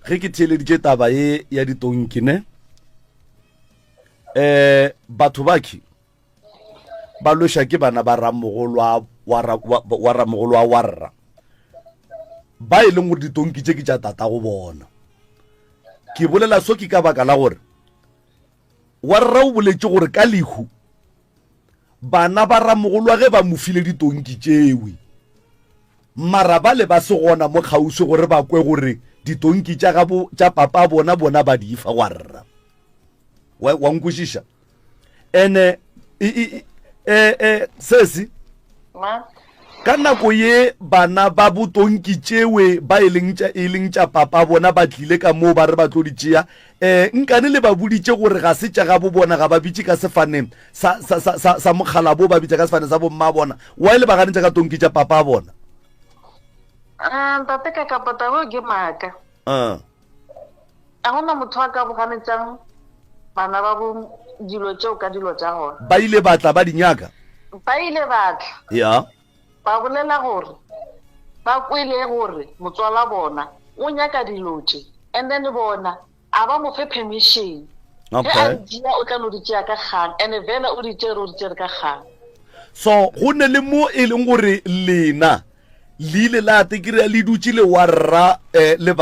ge ke theeleditše taba ye ya ditonki ne batho baki ba loša ke bana ba ramogolo wa ramogolo wa warra ba e leng gore ditonki tše ke tša tata go bona ke bolela so ke ka baka la gore warra o boletše gore ka lehu bana ba ramogolwa ge ba mo file ditonki tšewe mara ba le ba se gona mo kgausi gore ba kwe gore ditonki tša papa bona ba di fa warra wa nkwešiša ene sesi ka nako ye bana ba botonki tšewe ba e leng tša papa bona ba tlile ka moo ba re ba tlo di tšea nkane le ba boditše gore ga se tša gabo bona ga ba bitše ka sefaneng sa mogala bo ba bitša ka sefane sa bomma bona wa e le ba ganetša ka tonki tša papa bona tate ka kapata go ke maaka a gona motho a ka boganetšang bana ba bo dilo tšeo ka dilo tša gona ba ile batla ba dinyaka ba ile batla ya ba bolela gore ba kwele gore motswala bona o nyaka dilo tše and then bona a ba mo fe permission ge a dia o tla no di tšea ka kgang and vela o di tšere o di tšere ka kgang so go ne le mo e leng gore lena le ile la tekire le dutse le warra le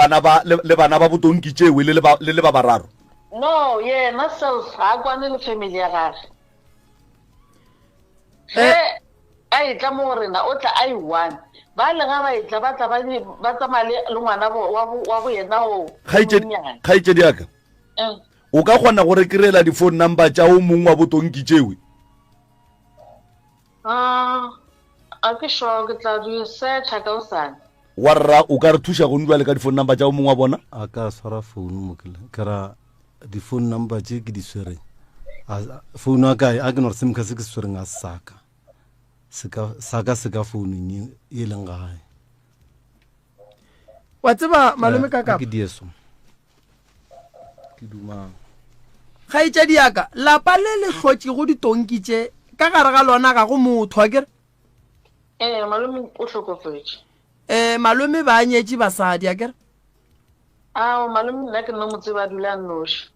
bana ba botonki tšewe le ba bararo no yena self ga kwane le family ya gage a itla mo rena o tla a i1 ba le ga ba itla ba tla ba tsamale le ngwana wa bo yena o kgaitsedi aka o ka kgona gore kirela di-phone number tša o mongwe wa botonki tšewe a ke sure ke tla do search ka osane warra o ka re thuša go ndwale ka di-phone number tša o mongwe wa bona a ka swara phone mokele ke ra di-phone number tše ke di swereng phone a kae a ke nore semka se ke se swereng a saka se ka founung e leng gae wa tseba malome ka kapa ke dieso ke dumang ga itša diaka lapa le le hlotše go ditonki tše ka gare ga lona ga go motho a kere malome o hlokofetše malome ba nyetše basadi a kere malome nna ke nna motse ba dula nnoši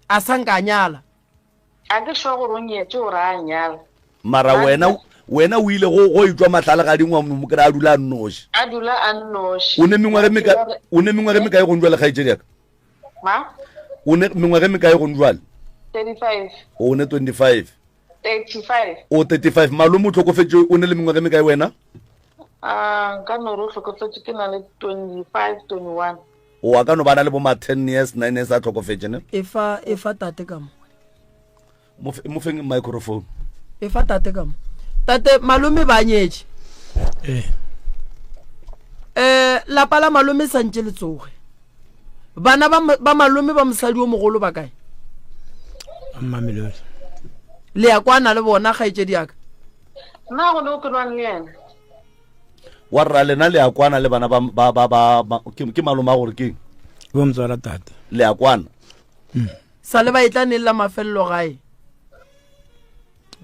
a sanka nyala a ke sure gore o nyetse gore a nyala mara wena o ile go itwa matlale ga dingwa mo kry a dula a nnoši a dula a nnoši o ne mengwage me kae go njwale kgaitsedi aka o ne mengwage me kae go njwale 35 o ne 25 35 o 35 malome o tlhokofetse o ne le mengwage me kae wena ka nore o tlhokofetse ke na le 25 21 o a ka no bana le bo ma 10 years 9 years a tlhokofetse ne e fa tate ka mo feng microphone e fa tate ka tate malome ba nyetše lapa la malome santše le tsoge bana ba malome ba mosadi o mogolo ba kae Mamelodi le ya kwana le bona kgaitšedi aka nna go ne o ke lwane le yena warra lena le ya kwana le bana ke malome a gore keng bo motswala tata le ya kwana sa le ba e tla nella mafelelo gae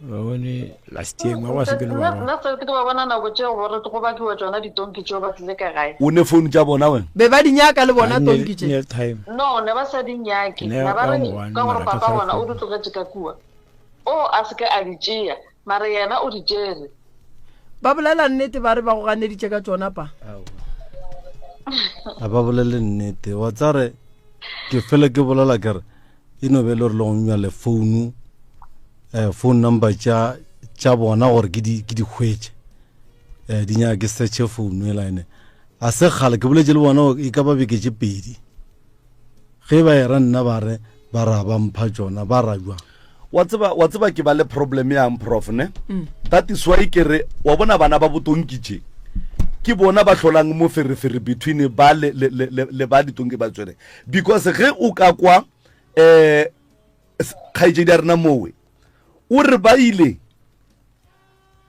ba bone last year ba wa se ke le ba nna se ke ba bona nako tšeo gore go ba ke wa tsona ditonki tšeo ba tlile ka gae o ne phone tša bona wena be ba dinyaka le bona tonki tše near time no ne ba sa dinyake Ne na ba re ba ka gore mara ka papa bona 5 o di tlogetše ka kua a se ke a di tšea mara yena o di tšere ba bolela nnete ba re ba go ganeditše ka tsona pa a ba bolele nnete wa tsare ke fele ke bolela kere e no be le gore le go nywa le phone number tša bona gore ke di hwetše di nyaka ke searche phone e line a se kgale ke boletše le bona e ka ba beketše pedi ge ba era nna ba re ba ra ba mpha tsona ba ra jwa wa tseba ke ba le problem yang prof ne that is why ke re wa bona bana ba botonki tše ke bona ba hlolang mo ferefere between ba le ba ditonki ba tswere because ge o ka kwa kgaitšedi a rena mowe o re ba ile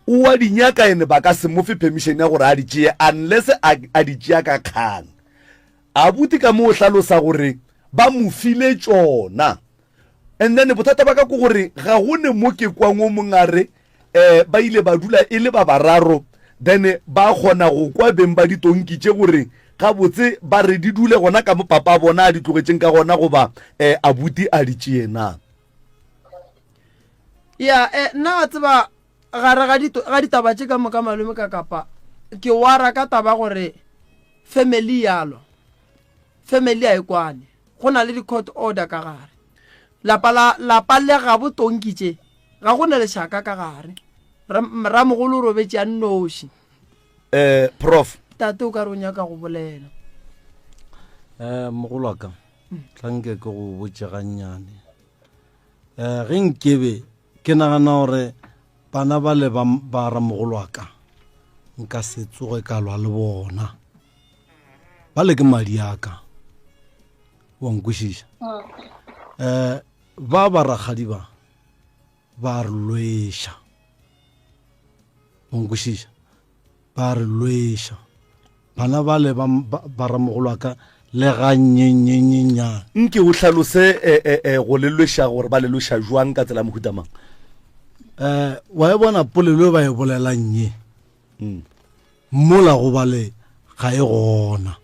o wa dinyaka ene ba ka se mofe permission ya gore a di tšee unless a di tšea ka kgang. Abuti ka mo o hlalosa gore ba mo file tšona, and then bothata ba ka ko gore ga go ne mo ke kwang o mongare ba ile ba dula e le ba bararo, then ba kgona go kwa beng ba ditonki tše gore ga botse ba re di dule gona ka mo papa bona a di tlogetseng ka gona goba abuti a di tšee na. ya nna wa tseba gare ga ditaba tše ka moka malome ka kapa ke wara ka taba gore family yalo family a e kwane go na le di-court order ka gare lapa le ga botonki tše ga go na lešaka ka gare ramogolo o robetse a nnoši. Prof tate o ka re o nyaka go bolela. mogolo wa ka tlanke ke go botse gannyane ge nkebe ke nagana gore bana ba le ba ramogolo wa ka nka se tsoge ka lwa le bona ba le ke madi aka wa nkwešiša ba baragadi ba re lweša wa nkwešiša ba re lweša bana ba le ba ramogolo wa ka le gannyenyenyenyana. nke o hlalose go lelweša gore ba lelweša jwang ka tsela mohuta mang? wa e bona polelo ba e bolelang ye mola go bale ga e gona,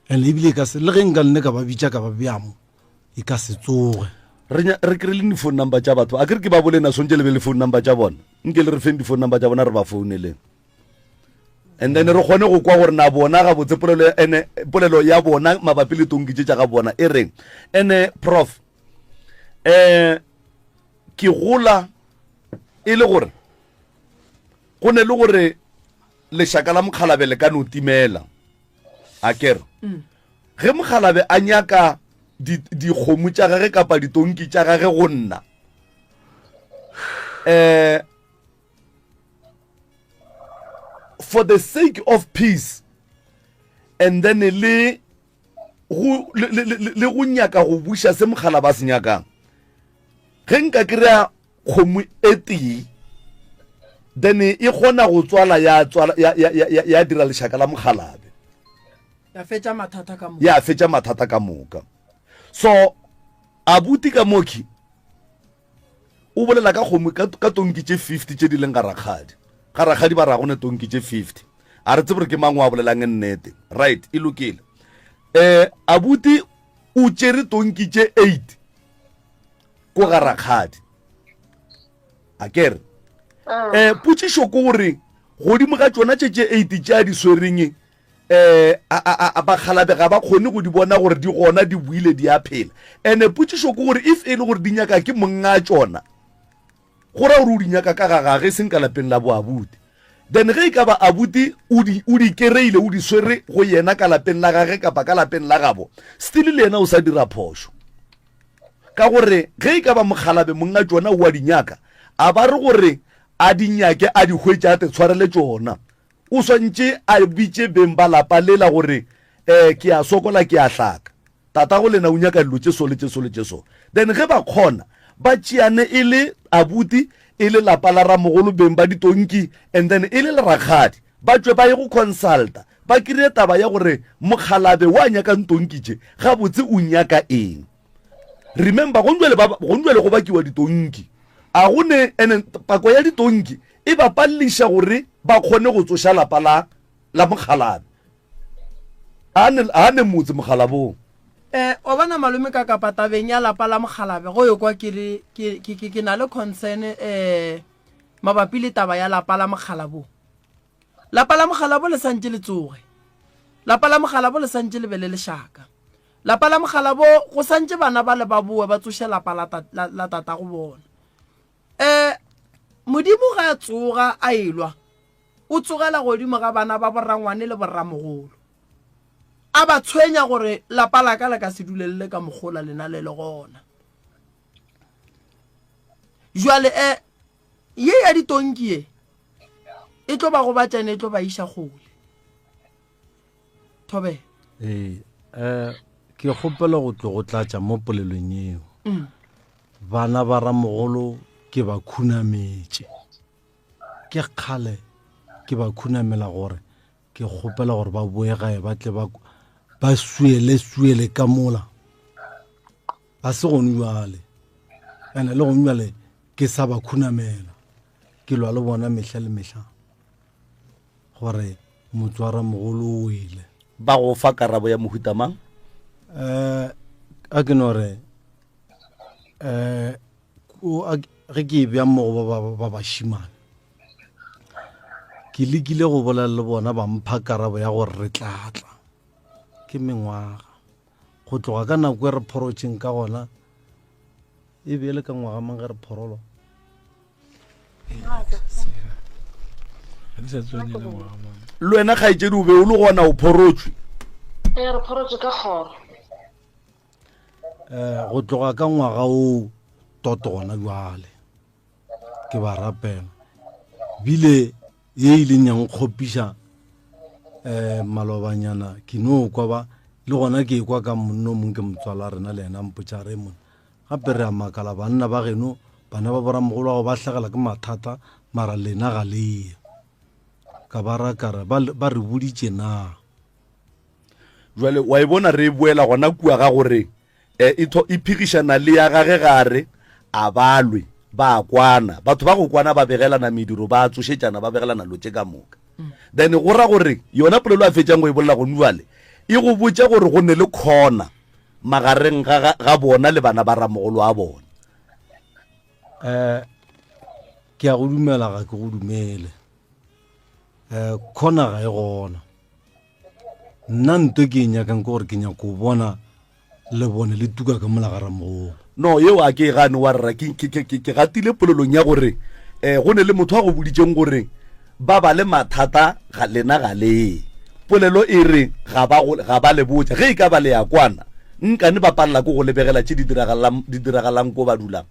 and ebile ka se le ge nka nne ka ba bitša ka ba bjamo e ka se tsoge. re kry le di-phone number tša batho a ke re ke ba bolena sontse le be le phone number tša bona, nke le re feng di-phone number tša bona re ba founeleng, and then re kgone go kwa gore na bona ga botse polelo ya bona mabapi le tonkitše tša ga bona e reng. And Prof ke gola e le gore go ne le gore lešaka la Mokgalabe le ka no timela a kere ge Mokgalabe a nyaka dikgomo tša gage kapa ditonki tša gage go nna for the sake of peace, and then le go nyaka go buša se Mokgalabe a se nyakang, ge nka kry-a kgomo e tee then e kgona go tswala ya dira lešaka la Mokgalabe ya fetša mathata ka moka. So abuti ka moki o bolela ka kgomo ka tonki tše 50 tše di leng ga rakgadi ba ragone tonki tše 50 a re tsebore ke mang wa bolelang nnete, right? E lokile. Abuti o tšere tonki tše 8 ko ga rakgadi a kere potšišo ko gore godimo ga tšona tše 8 tše a di swereng Bakgalabe ga ba kgone go di bona gore di gona di buile di a phela, and potšišo ko gore if e le gore di nyaka ke monga tšona go ra gore o di nyaka ka gagage e seng ka lapeng la bo abuti, then ge e ka ba abuti o di kereile o di swere go yena ka lapeng la gage kapa ka lapeng la gabo, still le yena o sa dira phošo ka gore ge e ka ba Mokgalabe monga tšona o a di nyaka a ba re gore a di nyake a di hwetše a te tshwarele tšona, o swantše a bitše beng ba lapa lela gore ke a sokola ke a hlaka tata go lena o nyaka dilo tše so le tše so le tše so, then ge ba kgona ba tšeane e le abuti e le lapa la ramogolo beng ba ditonki, and then e le rakgadi ba tšwe ba ye go consulta ba kry taba ya gore Mokgalabe wa nyakang tonki tše ga botse o nyaka eng. Remember go ntšwele go bakiwa ditonki a gone ene pako ya ditonki e ba palliša gore ba kgone go tsoša lapa la Mokgalabe a ne motse Mokgalabong. O bona malome ka kapa tabeng ya lapa la Mokgalabe go yo kwa ke na le concern mabapi le taba ya lapa la Mokgalabong. Lapa la Mokgalabo le santse le tsoge, lapa la Mokgalabo le santse le bele lešaka, lapa la Mokgalabo go santse bana ba le ba boe ba tsoše lapa la tata go bona. Modimo ga a tsoga a elwa o tsogela godimo ga bana ba borangwane le borramogolo a ba tshwenya gore lapa la ka le ka se dulelele ka mogola lena le le gona. Jwale ye ya ditonki e tlo ba go batsane e tlo ba iša gole Thobe. Ke kgopela go tlo go tlatša mo polelong eo bana ba ramogolo ke ba khunametse ke kgale ke ba khunamela gore ke kgopela gore ba boe gae ba tle ba suele ka mola a se gone jale ene le gone jale ke sa ba khunamela ke lwa le bona mehla le mehla gore motswara mogolo o ile ba go fa karabo ya mohuta mang a ke no re ge ke bja mo ba bashimane ke lekile go bolela le bona ba mpha karabo ya gore re tlatla ke mengwaga go tloga ka nako e re phorotšeng ka gona e be le ka ngwaga mang ge re phorolo le wena kgaetsedi o be o le gona o phorotswe re phorotse ka kgoro go tloga ka ngwaga o toto gona jwale ke ba rapela bile ye ileng yang kgopiša malobanyana ke no kwa ba le gona ke kwa ka monno mong ke motswala rena le ena mpotša re mona gape re a makala banna ba geno bana ba boramogolo go ba tlhagela ke mathata mara lena ga leye ka ba rakara ba re boditše na jale wa e bona re boela gona kua ga gore e phigišana le ya gage gare a balwe ba kwana batho ba go kwana ba begelana mediro ba tsošetšana ba begelana lotše ka moka then go ra gore yona polelo a fetšang go e bolela go nuale e go botša gore go ne le khona magareng ga bona le bana ba ramogolo a bona ke a go dumela ga ke go dumele khona ga e gona nna nto ke e nyakang ke gore ke nyaka go bona le bone le tuka ka mola ga ramogolo no yeo a ke gane wa rra ke gatile polelong ya gore go ne le motho a go boditšeng gore ba ba le mathata ga lena ga le polelo e re ga ba le botša ge e ka ba le ya kwana nkane ba palela ko go lebegela tše di diragalang ko ba dulang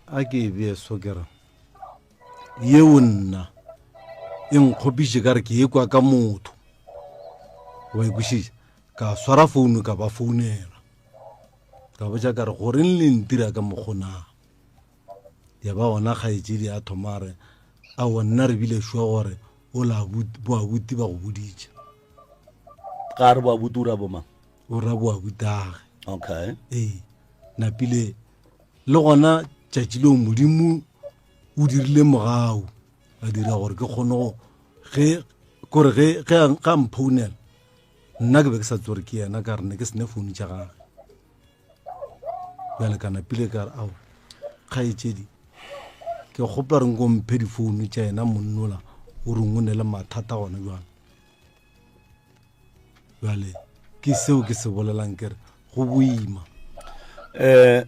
a ke e beso kera yeo nna e nkgopiše ka re ke e kwa ka motho wa ekwešiša ka swara founu ka ba founela ka botša ka re goreng le ntira ka mokgonang ya ba gona kgaetšedi a thomare a nna re bile šwa gore boabuti ba go boditše ka re boabuti o ra bomang o ra boabutage okay napile le gona tšatši leo modimo o dirile mogau a dira gore ke kgone kore ge a mphounela nna ke be ke sa tsore ke yena ka rene ke sene founu tša gage bjale ka napile ka re ao kgaetšedi ke kgopela reng ko mphe difounu tša yena monnola o reng o ne le mathata gona jwana bjale ke seo ke se bolelang kere go boima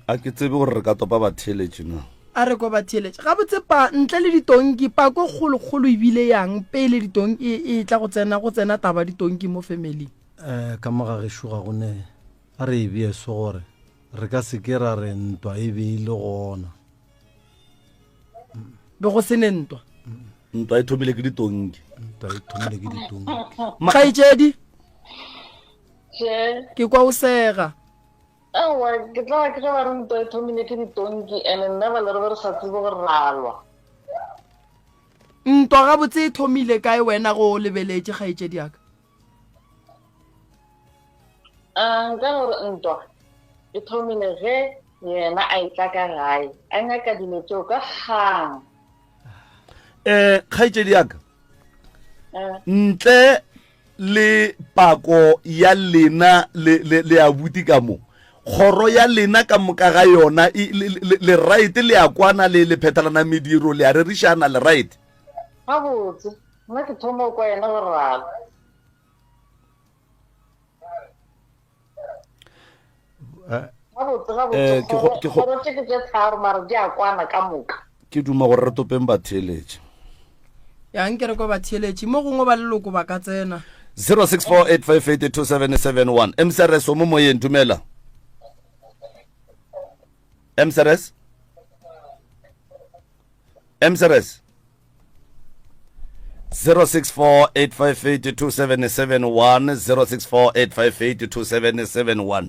a ke tsebe gore re ka topa batheeletše no a re ko batheeletše ga botsepa ntle le ditonki pako kgolokgolo ebile yang pele ditonki e tla go tsena taba ditonki mo familing ka mogagešo ga gone a re e beeso gore re ka se ke ra re ntwa e beile gona be go se ne ntwa e thomile ke ditonki kgaetšedi ke kwa o sega awa ke tla ke ba re ntwa e thomile ke ditonki ene nna ba le re sa tsebe go ralwa ntwa ga botse e thomile kae wena go lebeletše kgaetšedi yaka nka gore ntwa e thomile ge yena a itla ka gae a nyaka dilo tseo ka gang kgaetšedi yaka ntle le pako ya lena le abuti ka mo kgoro ya lena ka moka ga yona le right le ya kwana le phethalana mediro le a rerišana le right ga botse nna ke thoma kwa yena go rala ke duma gore re topeng batheeletše yang ke re ko batheeletše mo gongwe ba leloko ba ka tsena 0648582771 msrs o mo moyeng dumela msrs 0648582771 0648582771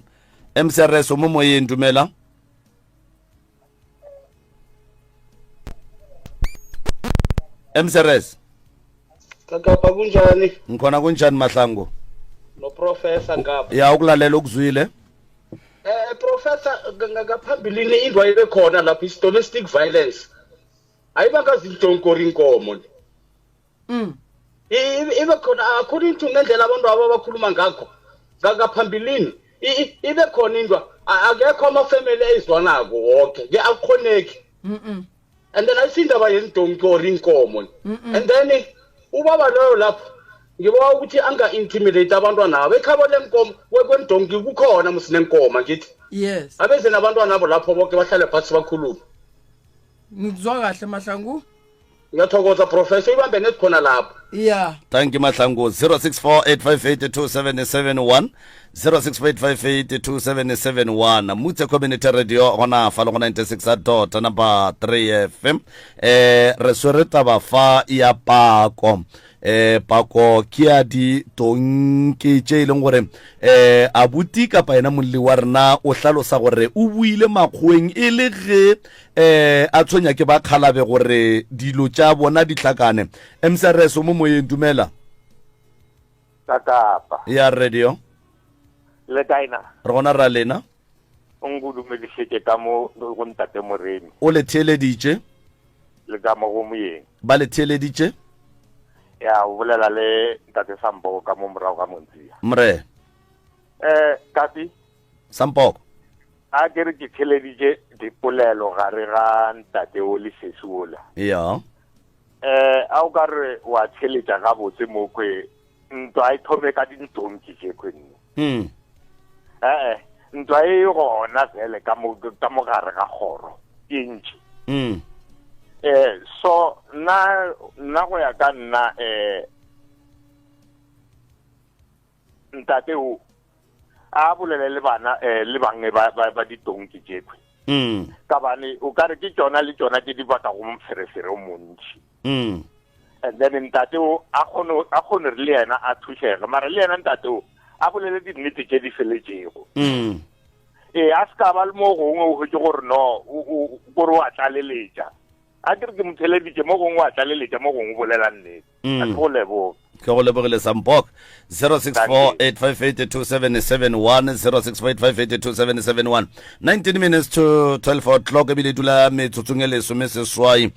msrs o mo moyeng dumela Mseres Kakapa kunjani? ngikhona kunjani Mahlangu No professor ngapha. ya ukulalela ukuzwile Professor ngaphambilini indwa ibe khona lapha is domestic violence. Ayibakazintonkori inkomo. Ibe khona according to ngendlela abantu abakhuluma ngakho. Ngaphambilini ibe khona indwa akekho amafamily ezwanako wonke. Ke akukhoneki. And then I see indaba yentonkori inkomo. And then ubaba loyo lapha ngibawa ukuthi anga intimidate abantwana nabo ekhabo lenkomo kwendonki kukhona musinenkomo ngithi yes abeze nabantwana nabo lapho bonke bahlale phansi bakhuluma ngizwa kahle Mahlangu ngiyathokoza professor ibambe nesikhona lapho yeah thank you Mahlangu 0648582771 0648582771 mutse community radio gona fa le go 96 number 3 FM re swere taba fa ya pako pako ke a di tonke tše e leng gore abuti kapa ena molli wa rena o hlalosa gore o buile makgweng e le ge a tshwenya ke ba khalabe gore dilo tša bona di hlakane Mseres mo moyeng dumela Kakapa ya radio le kaina re gona ra lena o ngudumedisitse ka mo go ntate Moremi o le theeleditše le ka mo go moyeng ba le theeleditše ya o bolela le ntate Sampo ka mo morago ga Montsia mre Kapi Sampoko a ke re ke theleditše dipolelo gare ga ntate o le sesuola ya a o ka re wa theletša ga botse mo kwe ntwa e thome ka dintonki tše kwenne ntwa e gona fele ka mo gare ga kgoro e ntši so nna go ya ka nna ntate o a bolele le bana le bangwe ba ditonki tšekwe ka bane o ka re ke tšona le tšona ke di baka go mferefere o montši and then ntate o a kgone re le yena a thušege mara le yena ntate o a bolele dinnete tše di feletšego a se ka ba le mo gongwe o hwetse gore no kore o a tlaleletša a ke re ke motheleditše mo gongwe o a tlaleletša mo gongwe o bolela nnete a ke go leboga ke go lebogile Sampok 0648582771 0648582771 19 minutes to 12 o'clock ebile dula metsotsong e lesome seswai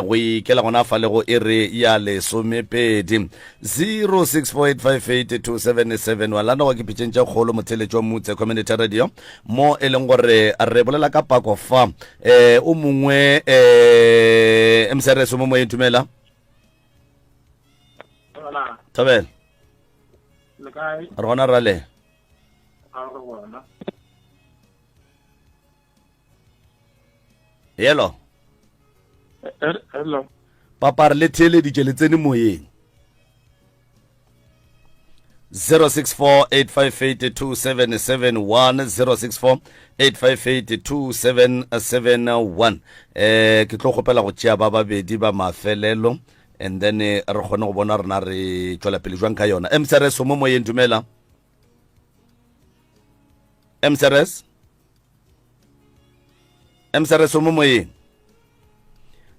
go ikela gona fa le go ere ya lesomepedi 0648582771 lana go ke pitšentša kgolo motheletšo motse community radio mo e leng gore re bolela ka pako fa o mongwe Mseres mo mo entumela Tabel le kae re gona ra le a re bona hello hello papa re le theeleditše le tsene moyeng 0648582771 0648582771 ke tlo gopela go tšea ba babedi ba mafelelo and then re kgone go bona rena re tšwela pele jwang ka yona Mseres mo moyeng dumela Mseres mo moyeng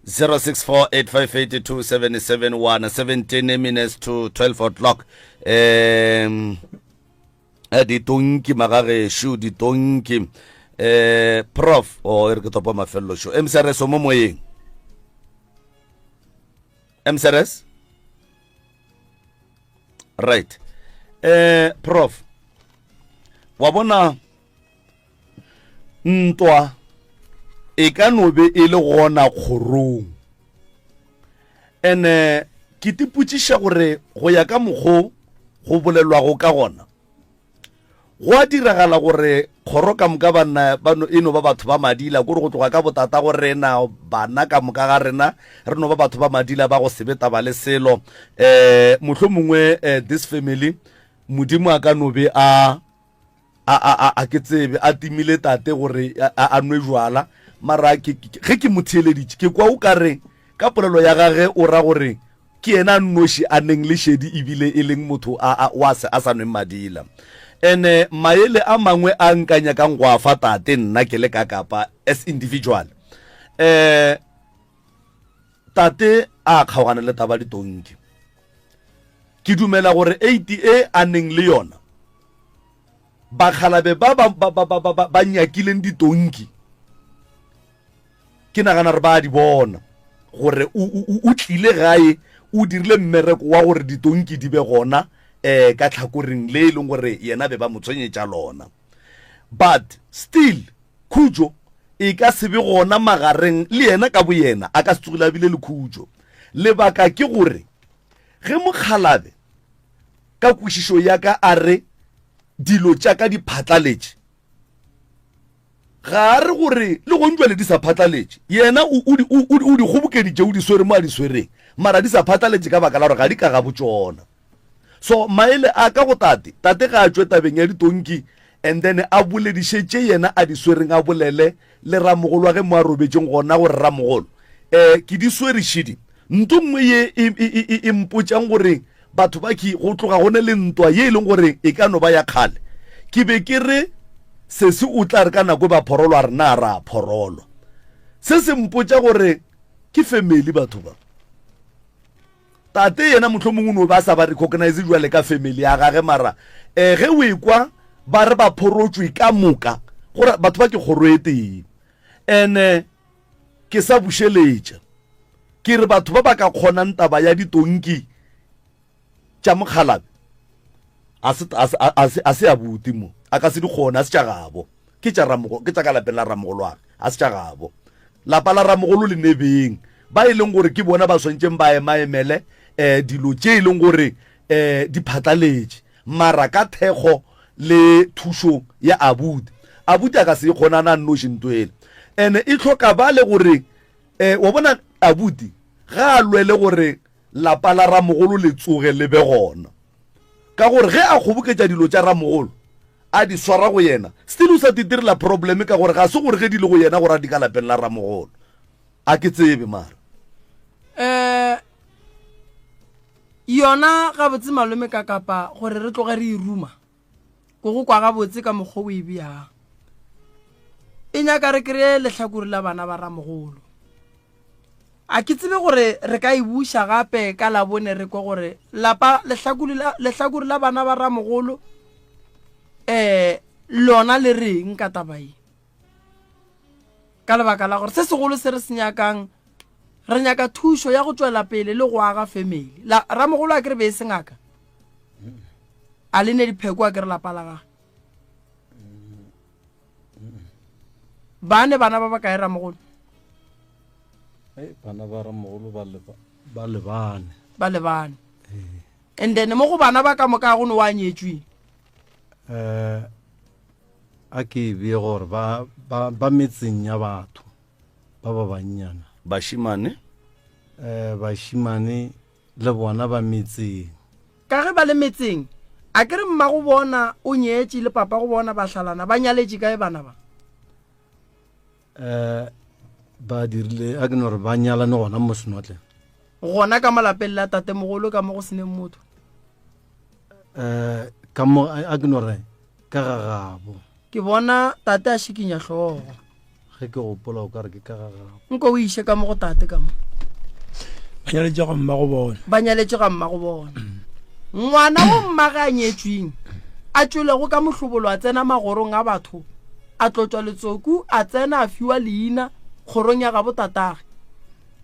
0648582771 17 minutes to 12 o'clock ditonki magagesho ditonki prof o re ke topa mafello sho Mseres mo moyeng Mseres right prof wa bona ntwa e ka nobe e le gona kgorong ene ke tiputšiša gore go ya ka mokgo go bolelwago ka gona go a diragala gore kgoro ka moka bana eno ba batho ba madila kore go tloga ka botata go rena bana ka moka ga rena re no ba batho ba madila ba go sebeta ba le selo mohlho mongwe this family modimo a ka nobe a ke tsebe a timile tate gore a nwe jwala mara ge ke motheeleditše ke kwa o ka re ka polelo ya gage o ra gore ke yena nnoši a neng le šedi ebile e leng motho a sa nweng madila ene maele a mangwe a nkanya kang go a fa tate nna ke le ka kapa as individual tate a kgaogane le taba ditonki. Ke dumela gore 80A a neng le yona bakgalabe ba nyakileng ditonki ke nagana re ba di bona gore o tlile gae o dirile mmereko wa gore ditonki di be gona ka tlhakoreng le leng gore yena be ba motshwenyetša lona. But still Khutšo e ka se be gona magareng le yena ka bo yena a ka se tsogile a bile le Khutšo. Lebaka ke gore ge Mokgalabe ka kwešišo ya ka a re dilo tša ka di phatlaletše ga a re gore le go ntšwele di sa phatlaletše yena o di kgobokeditše o di swere mo a di swereng mara di sa phatlaletše ka baka la gore ga di ka gabo tšona. So maele a ka go tate ga a tšwe tabeng ya ditonki and then a boledišetše yena a di swereng a bolele le Ramogolo wa ge mo a robetšeng gona gore Ramogolo ke di swerišidi nto nngwe ye e mpotšang gore batho ba ki go tloga gone le ntwa ye e leng gore e ka no ba ya kgale ke be ke re se se o tla re ka nako ba phorolo a re na ra phorolo se se mpotša gore ke family batho ba tate yena mohlomongwe no ba sa ba recognize jwale ka family ya gage mara ge o ekwa ba re ba phorotswe ka moka gore batho ba ke kgoroeteng ene ke sa bušeletša ke re batho ba ka kgonang taba ya ditonki tša Mokgalabe a se a buti mo a ka se di kgona a se tša gabo ke tša ka lapeng la Ramogolo wa a se tša gabo lapa la Ramogolo le Nebeng ba e leng gore ke bona ba swantšeng ba emaemele dilo tše e leng gore di phatlaletše mara ka thekgo le thušo ya abuti a ka se e kgona na nnošintwele ene e tlhoka ba le gore wa bona abuti ga a lwele gore lapa la Ramogolo le tsoge le be gona ka gore ge a kgoboketša dilo tša Ramogolo a di swara go yena still o sa titirela probleme ka gore ga se gore ge di le go yena gore a di ka lapeng la Ramogolo a ke tsebe mara yona ga botse malome ka kapa gore re tloge re iruma go kwa ga botse ka moggo o e bia e nyaka re kry lehlakore la bana ba Ramogolo a ke tsebe gore re ka e buša gape ka labone re kwa gore lehlakore la bana ba Ramogolo lona le reng ka tabai ka lebaka la gore se segolo se re se nyakang re nyaka thušo ya go tšwela pele le go aga family Ramogolo a kere be e sengaka a le ne dipheko a kere lapa la gage bana ba kae Ramogolo bana ba Ramogolo ba lebane and then mo go bana ba ka moka go no wa nyetswe a ke be gore ba metseng ya batho ba bannyana bashimane le bona ba metseng ka ge ba le metseng a kere mma go bona o nyetse le papa go bona ba hlalana ba nyaletše kae bana ba ba dirile a ke no re ba nyalane gona mo Senotle gona ka malapeng la tatemogolo ka mo go seneng motho ka mo a ke no re ka gagabo ke bona tate a šikinya hlogo ge ke gopola o ka re ke ka gagabo nko o iše ka mo go tate ka mo ba nyaletše ga mma go bona ngwana go mmage a nyetsweng a tšwelego ka mohlobolo a tsena magorong a batho a tlotšwa letsoku a tsena a fiwa leina kgorong ya gabo tatage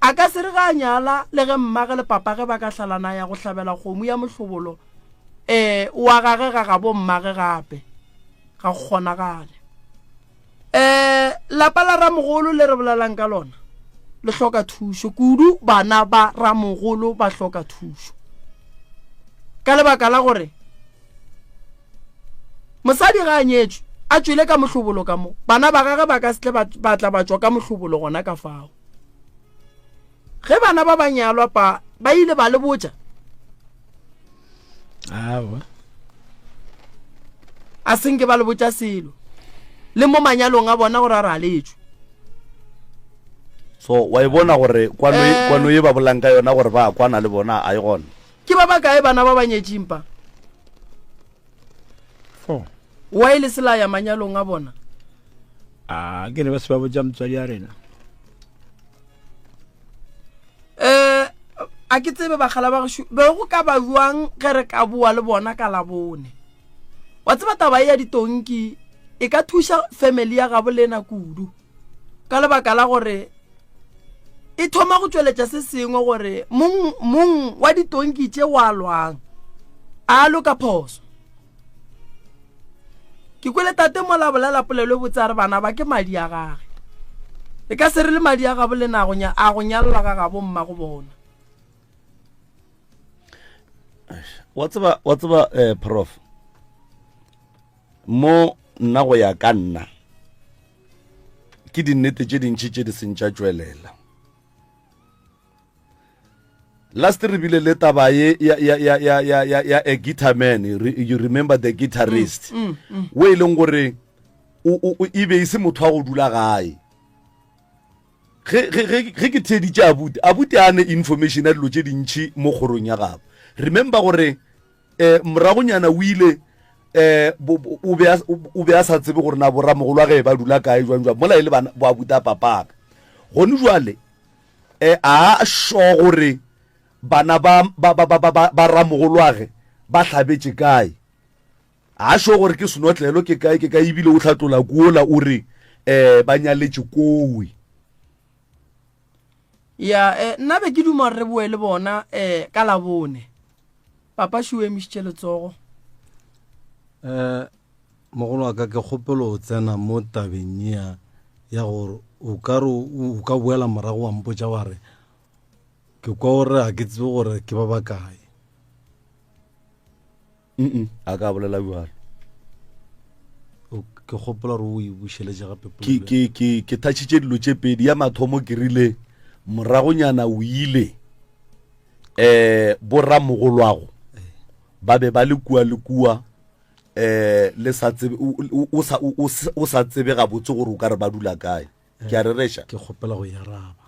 a ka se re ga nyala le ge mmage le papa ge ba ka hlalana ya go hlabela kgomo ya mohlobolo wa gage ga gabo mmage gape ga go kgonagale lapa la Ramogolo le re bolelang ka lona le hloka thušo kudu bana ba Ramogolo ba hloka thušo ka lebaka la gore mosadi ga a nyetswe a tšwele ka mohlobolo ka mo bana ba gage ba ka setle ba tla ba tšwa ka mohlobolo gona ka fao ge bana ba banyalwa ba ile ba le botša a senke ba le botša selo le mo manyalong a bona gore a re a letšwe so wa e bona gore kwano ye ba bolang ka yona gore ba kwana le bona a e gona ke ba bakae bana ba banyetšimpa wa ile sela ya manyalong a bona ke ne ba se ba botša motswadi a rena a ke tsebe bagala ba go be go ka ba buang ge re ka bua le bona ka labone wa tseba taba ya ditonki e ka thusa family ya gabo lena kudu ka lebaka la gore e thoma go tsweletša se sengwe gore mong wa ditonki tše wa lwang a loka phoso ke kwele tate mola bolela polelo botsa re bana ba ke madi a gage e ka se re le madi a gabo lena a go nyalla ga gabo mma go bona wa tseba prof mo nna go ya ka nna ke dinnete tše dintšhi tše di sentša tswelela last re bile le taba ye ya a guitar man you remember the guitarist wo e leng gore e be se motho wa go dula gae ge ke theditše abuti a ne information ya dilo tše dintšhi mo kgorong ya gabo remember gore moragonyana o ile o be a sa tsebe gore na boramogolo wa ge ba dula kae jwang mola e le bo abuti a papaka gone jwale a sho gore bana ba ramogolo wa ge ba tlhabetše kae a sho gore ke senotlelo ke kae ebile o tlhatlola kuola o re ba nyaletše kowe ya nna be ke duma re boe le bona ka labone papa šiwe emišitše letsogo mogolo wa ka ke kgopelo o tsena mo tabeng ya gore o ka boela morago wa mpotša wa re ke kwa gore a ke tsebe gore ke ba bakae a ka bolela bjalo ke kgopela gore o e bušeletše gape ke thatšitše dilo tše pedi ya mathomo ke rile moragonyana o ile boramogolwago ba be ba le kua le sa tsebe o sa tsebe gabotse gore o ka re ba dula kae ke a re reša ke kgopela go yaraba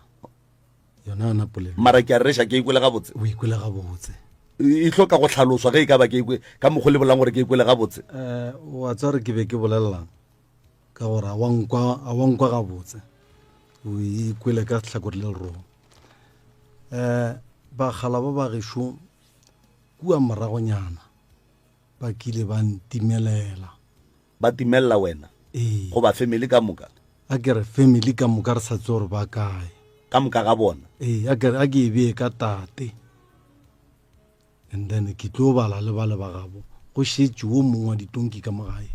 yona yona polelo mara ke a re reša ke ikwele gabotse o ikwele gabotse e hloka go tlhaloswa ge e ka ba ka mokgwa le bolang gore ke ikwele gabotse wa tswa re ke be ke bolelelang ka gore a wankwa gabotse o ikwele ka tlhakore le lerong bagala ba bagešo kua moragonyana ba kile ba ntimelela ba timelela wena go ba family ka moka a ke re family ka moka re sa tse gore ba kae ka moka ga bona a ke e bee ka tate and then ke tlo bala le ba gabo go šetše wo mongwe wa ditonki ka magae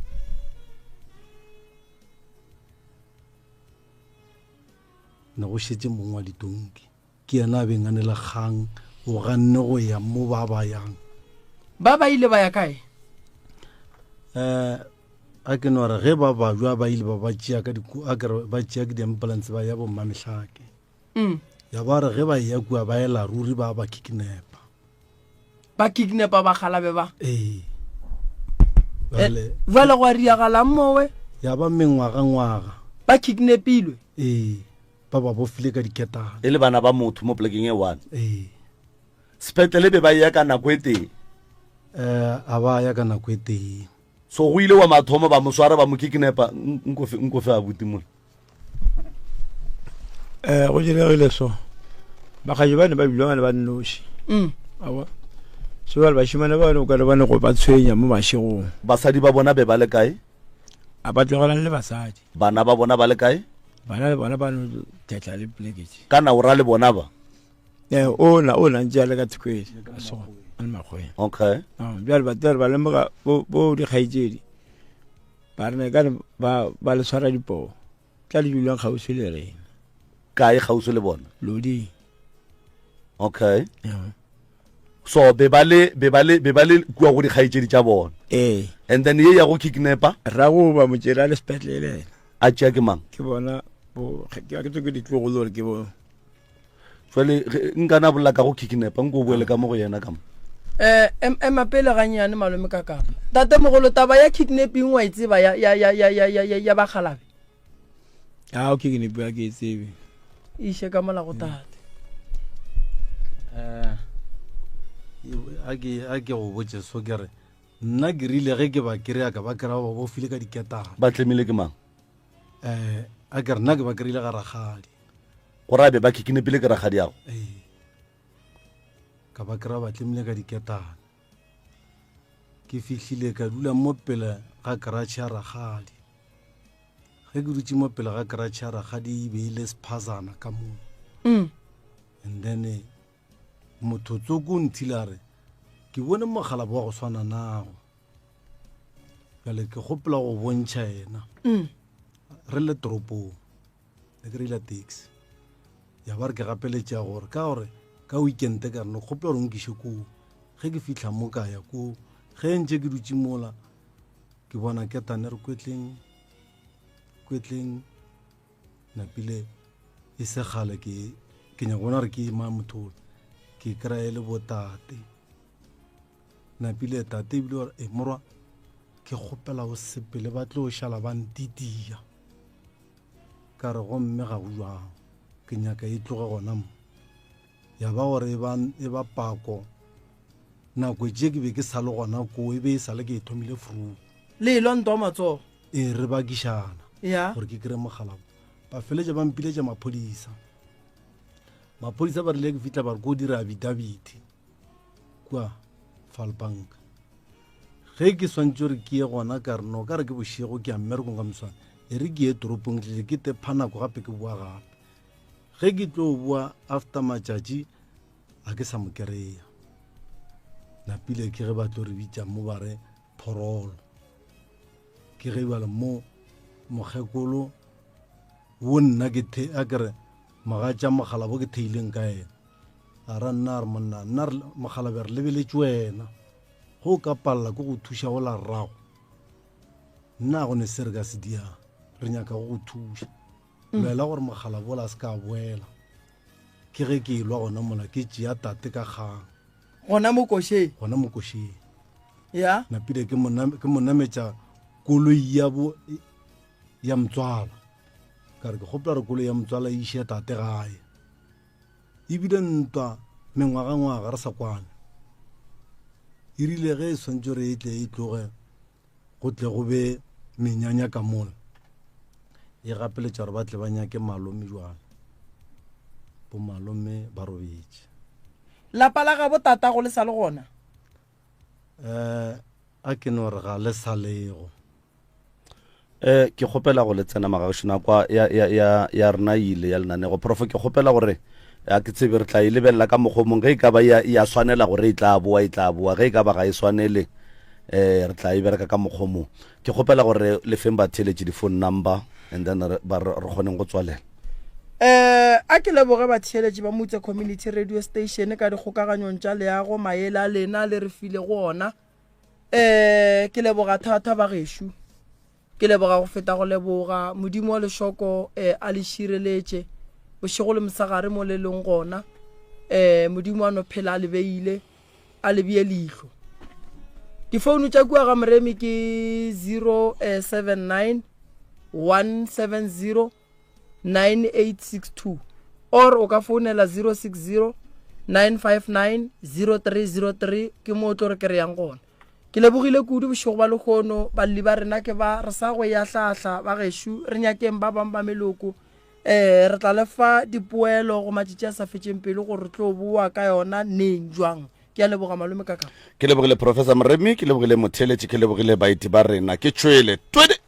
na go šetše mongwe wa ditonki ke yena a beng a ne le kgang o ganne go ya mo ba yang ba ile ba ya kae a ke no re ge ba bajwa ba ile ba tšea ka ba tšea ke di-ambulance ba ya bo mmamehlake ya ba re ge ba ya kua ba ela ruri ba kidnapa ba galabe ba vale go a riagalang mowe ya ba mengwaga ba kidnapilwe ba bofile ka diketane e le bana ba motho mo plekeng e one sepetlele be ba ya ka nako e teng a ba ya ka nako e teng so go ile wa mathomo ba mo swara ba mo kidnapa nkofe abuti mola go diregile so bagaji ba ne ba bilwa ba nnoši awa so ba bashimane ba ne o ka re ba ne go ba tshwenya mo mašegong basadi ba bona be ba le kae a ba tlogelang le basadi bana ba bona ba le kae bana ba no tletla le pleketse kana o ra le bona ba ona ntse a le ka thikwedi a so a le makgweng okay bjale batere ba lemoga bo dikgaitsedi ba rene kane ba le tshwara dipoo tla le dulang kgausi le rena kae kgausi le bona lodi okay so be ba le kua go dikgaitsedi tša bona and then ye ya go kidnapa ra go ba motšela le sepetlele a tšea ke mang ke bona ke tsoke ditlogolo gore ke bo jale nkana bolla ka go kidnapa nko boele ka mo go yena ka mo ema pele ganyane malome ka kapa tate mogolo taba ya kidnapping wa itseba ya bagalabe o kidnappiwa ke tsebe ishe ka mola go tate a ke go botse so ke re nna ke rile ge ke ba kry-a ka ba kry-a ba bofile ka diketane ba tlemile ke mang a ke re nna ke ba kry-ile ga ragadi go rabe ba kidnapile ke ragadi yago ka ba kry-a batlemile ka diketane ke fihlile ka dula mo pele ga karatšhe ya ragadi ge ke dutse mo pele ga karatšhe ya ragadi e beile sephazana ka moo and then motho tsoko nthile a re ke bone mogala bo wa go swana nago kale ke gopela go bontšha ena re le toropong le ke re ile taxi ya ba re ke gapeletša gore ka weekende ka rene gopela gore nkiše koo ge ke fitlha mo ka ya koo ge ntse ke dutse mola ke bona ketane re kwetleng napile e segale ke nyaka bona re ke ema mothole ke kry-e le botate napile tate ebile gore morwa ke kgopela go sepele ba tlo šala ba ntitia ka re gomme ga go jwang ke nyaka e tloge gona mo ya ba gore e ba pako nako tše ke be ke sa le gona ko e be e sale ke e thomile fru le elo nto matsogo e re bakišana ya gore ke kry mogalabo ba feletša ba mpiletša maphodisa ba rile ke fitlha ba re ko dira abidabiti kua falbank ge ke swantse gore ke ye gona ka reno ka re ke bošego ke ya mmerekong ka moswane e re ke ye toropong tlile ke tepa nako gape ke boa gape ge ke tlo boa after matšatši a ke sa mo kry-a napile ke ge ba tlo re bitša mo ba re phorolo ke ge bale mo mokgekolo wo nna ke a kere maga tša mogala bo ke theileng ka ena a ra nna re monna nna mogala be re lebeletše wena go ka palela ke go thuša go la rrago nna go ne se re ka se diang re nyaka go go thuša lwela gore mogala bola se ka boela ke ge ke ilwa gona mola ke tšea tate ka kgang gona mo košeng ya napile ke mo nametša koloi ya motswala ka re ke gopela re koloi ya motswala e iše tate gae ebile ntwa mengwaga re sa kwane e rile ge e swantse re e tle e tloge go tle go be menyanya ka mola e gapeletša gore ba tle ba nyake malome jwana bo malome ba robetše lapa la ga botata go le sa le gona a ke no re ga le salego ke kgopela go le tsena magašona kwa ya rena ile ya lenanego profo ke kgopela gore a ke tsebe re tla e lebelela ka mokgomong ge e ka ba ya swanela gore e tla boa ge e ka ba ga e swanele re tla e bereka ka mokgomong ke kgopela gore le feng ba theletše di-phone number and then re kgoneng go tswalela a ke leboge batheeletši ba motse community radio station ka dikgokaganyong tša leago maele a lena le re file go ona ke leboga thata ba gešo ke leboga go feta go leboga modimo wa lešoko a le šireletše bošego le mosagare mo le leng gona modimo wa no phela a lebeile a lebie leihlo difounu tša kua ga moremi ke 079 170 9862 or o ka founela 060 959 0303 ke mo tlo re ke re yang gona ke lebogile kudu bošego ba lekgono balli ba rena ke ba re sa go ya hlahla ba gešo re nyakeng ba bang ba meloko re tla lefa dipoelo go matšatši a sa fetšeng pele gore re tlo boa ka yona neng jwang ke a leboga malome kaka ke lebogile professor moremi ke lebogile motheletši ke lebogile baeti ba rena ke tšwele 20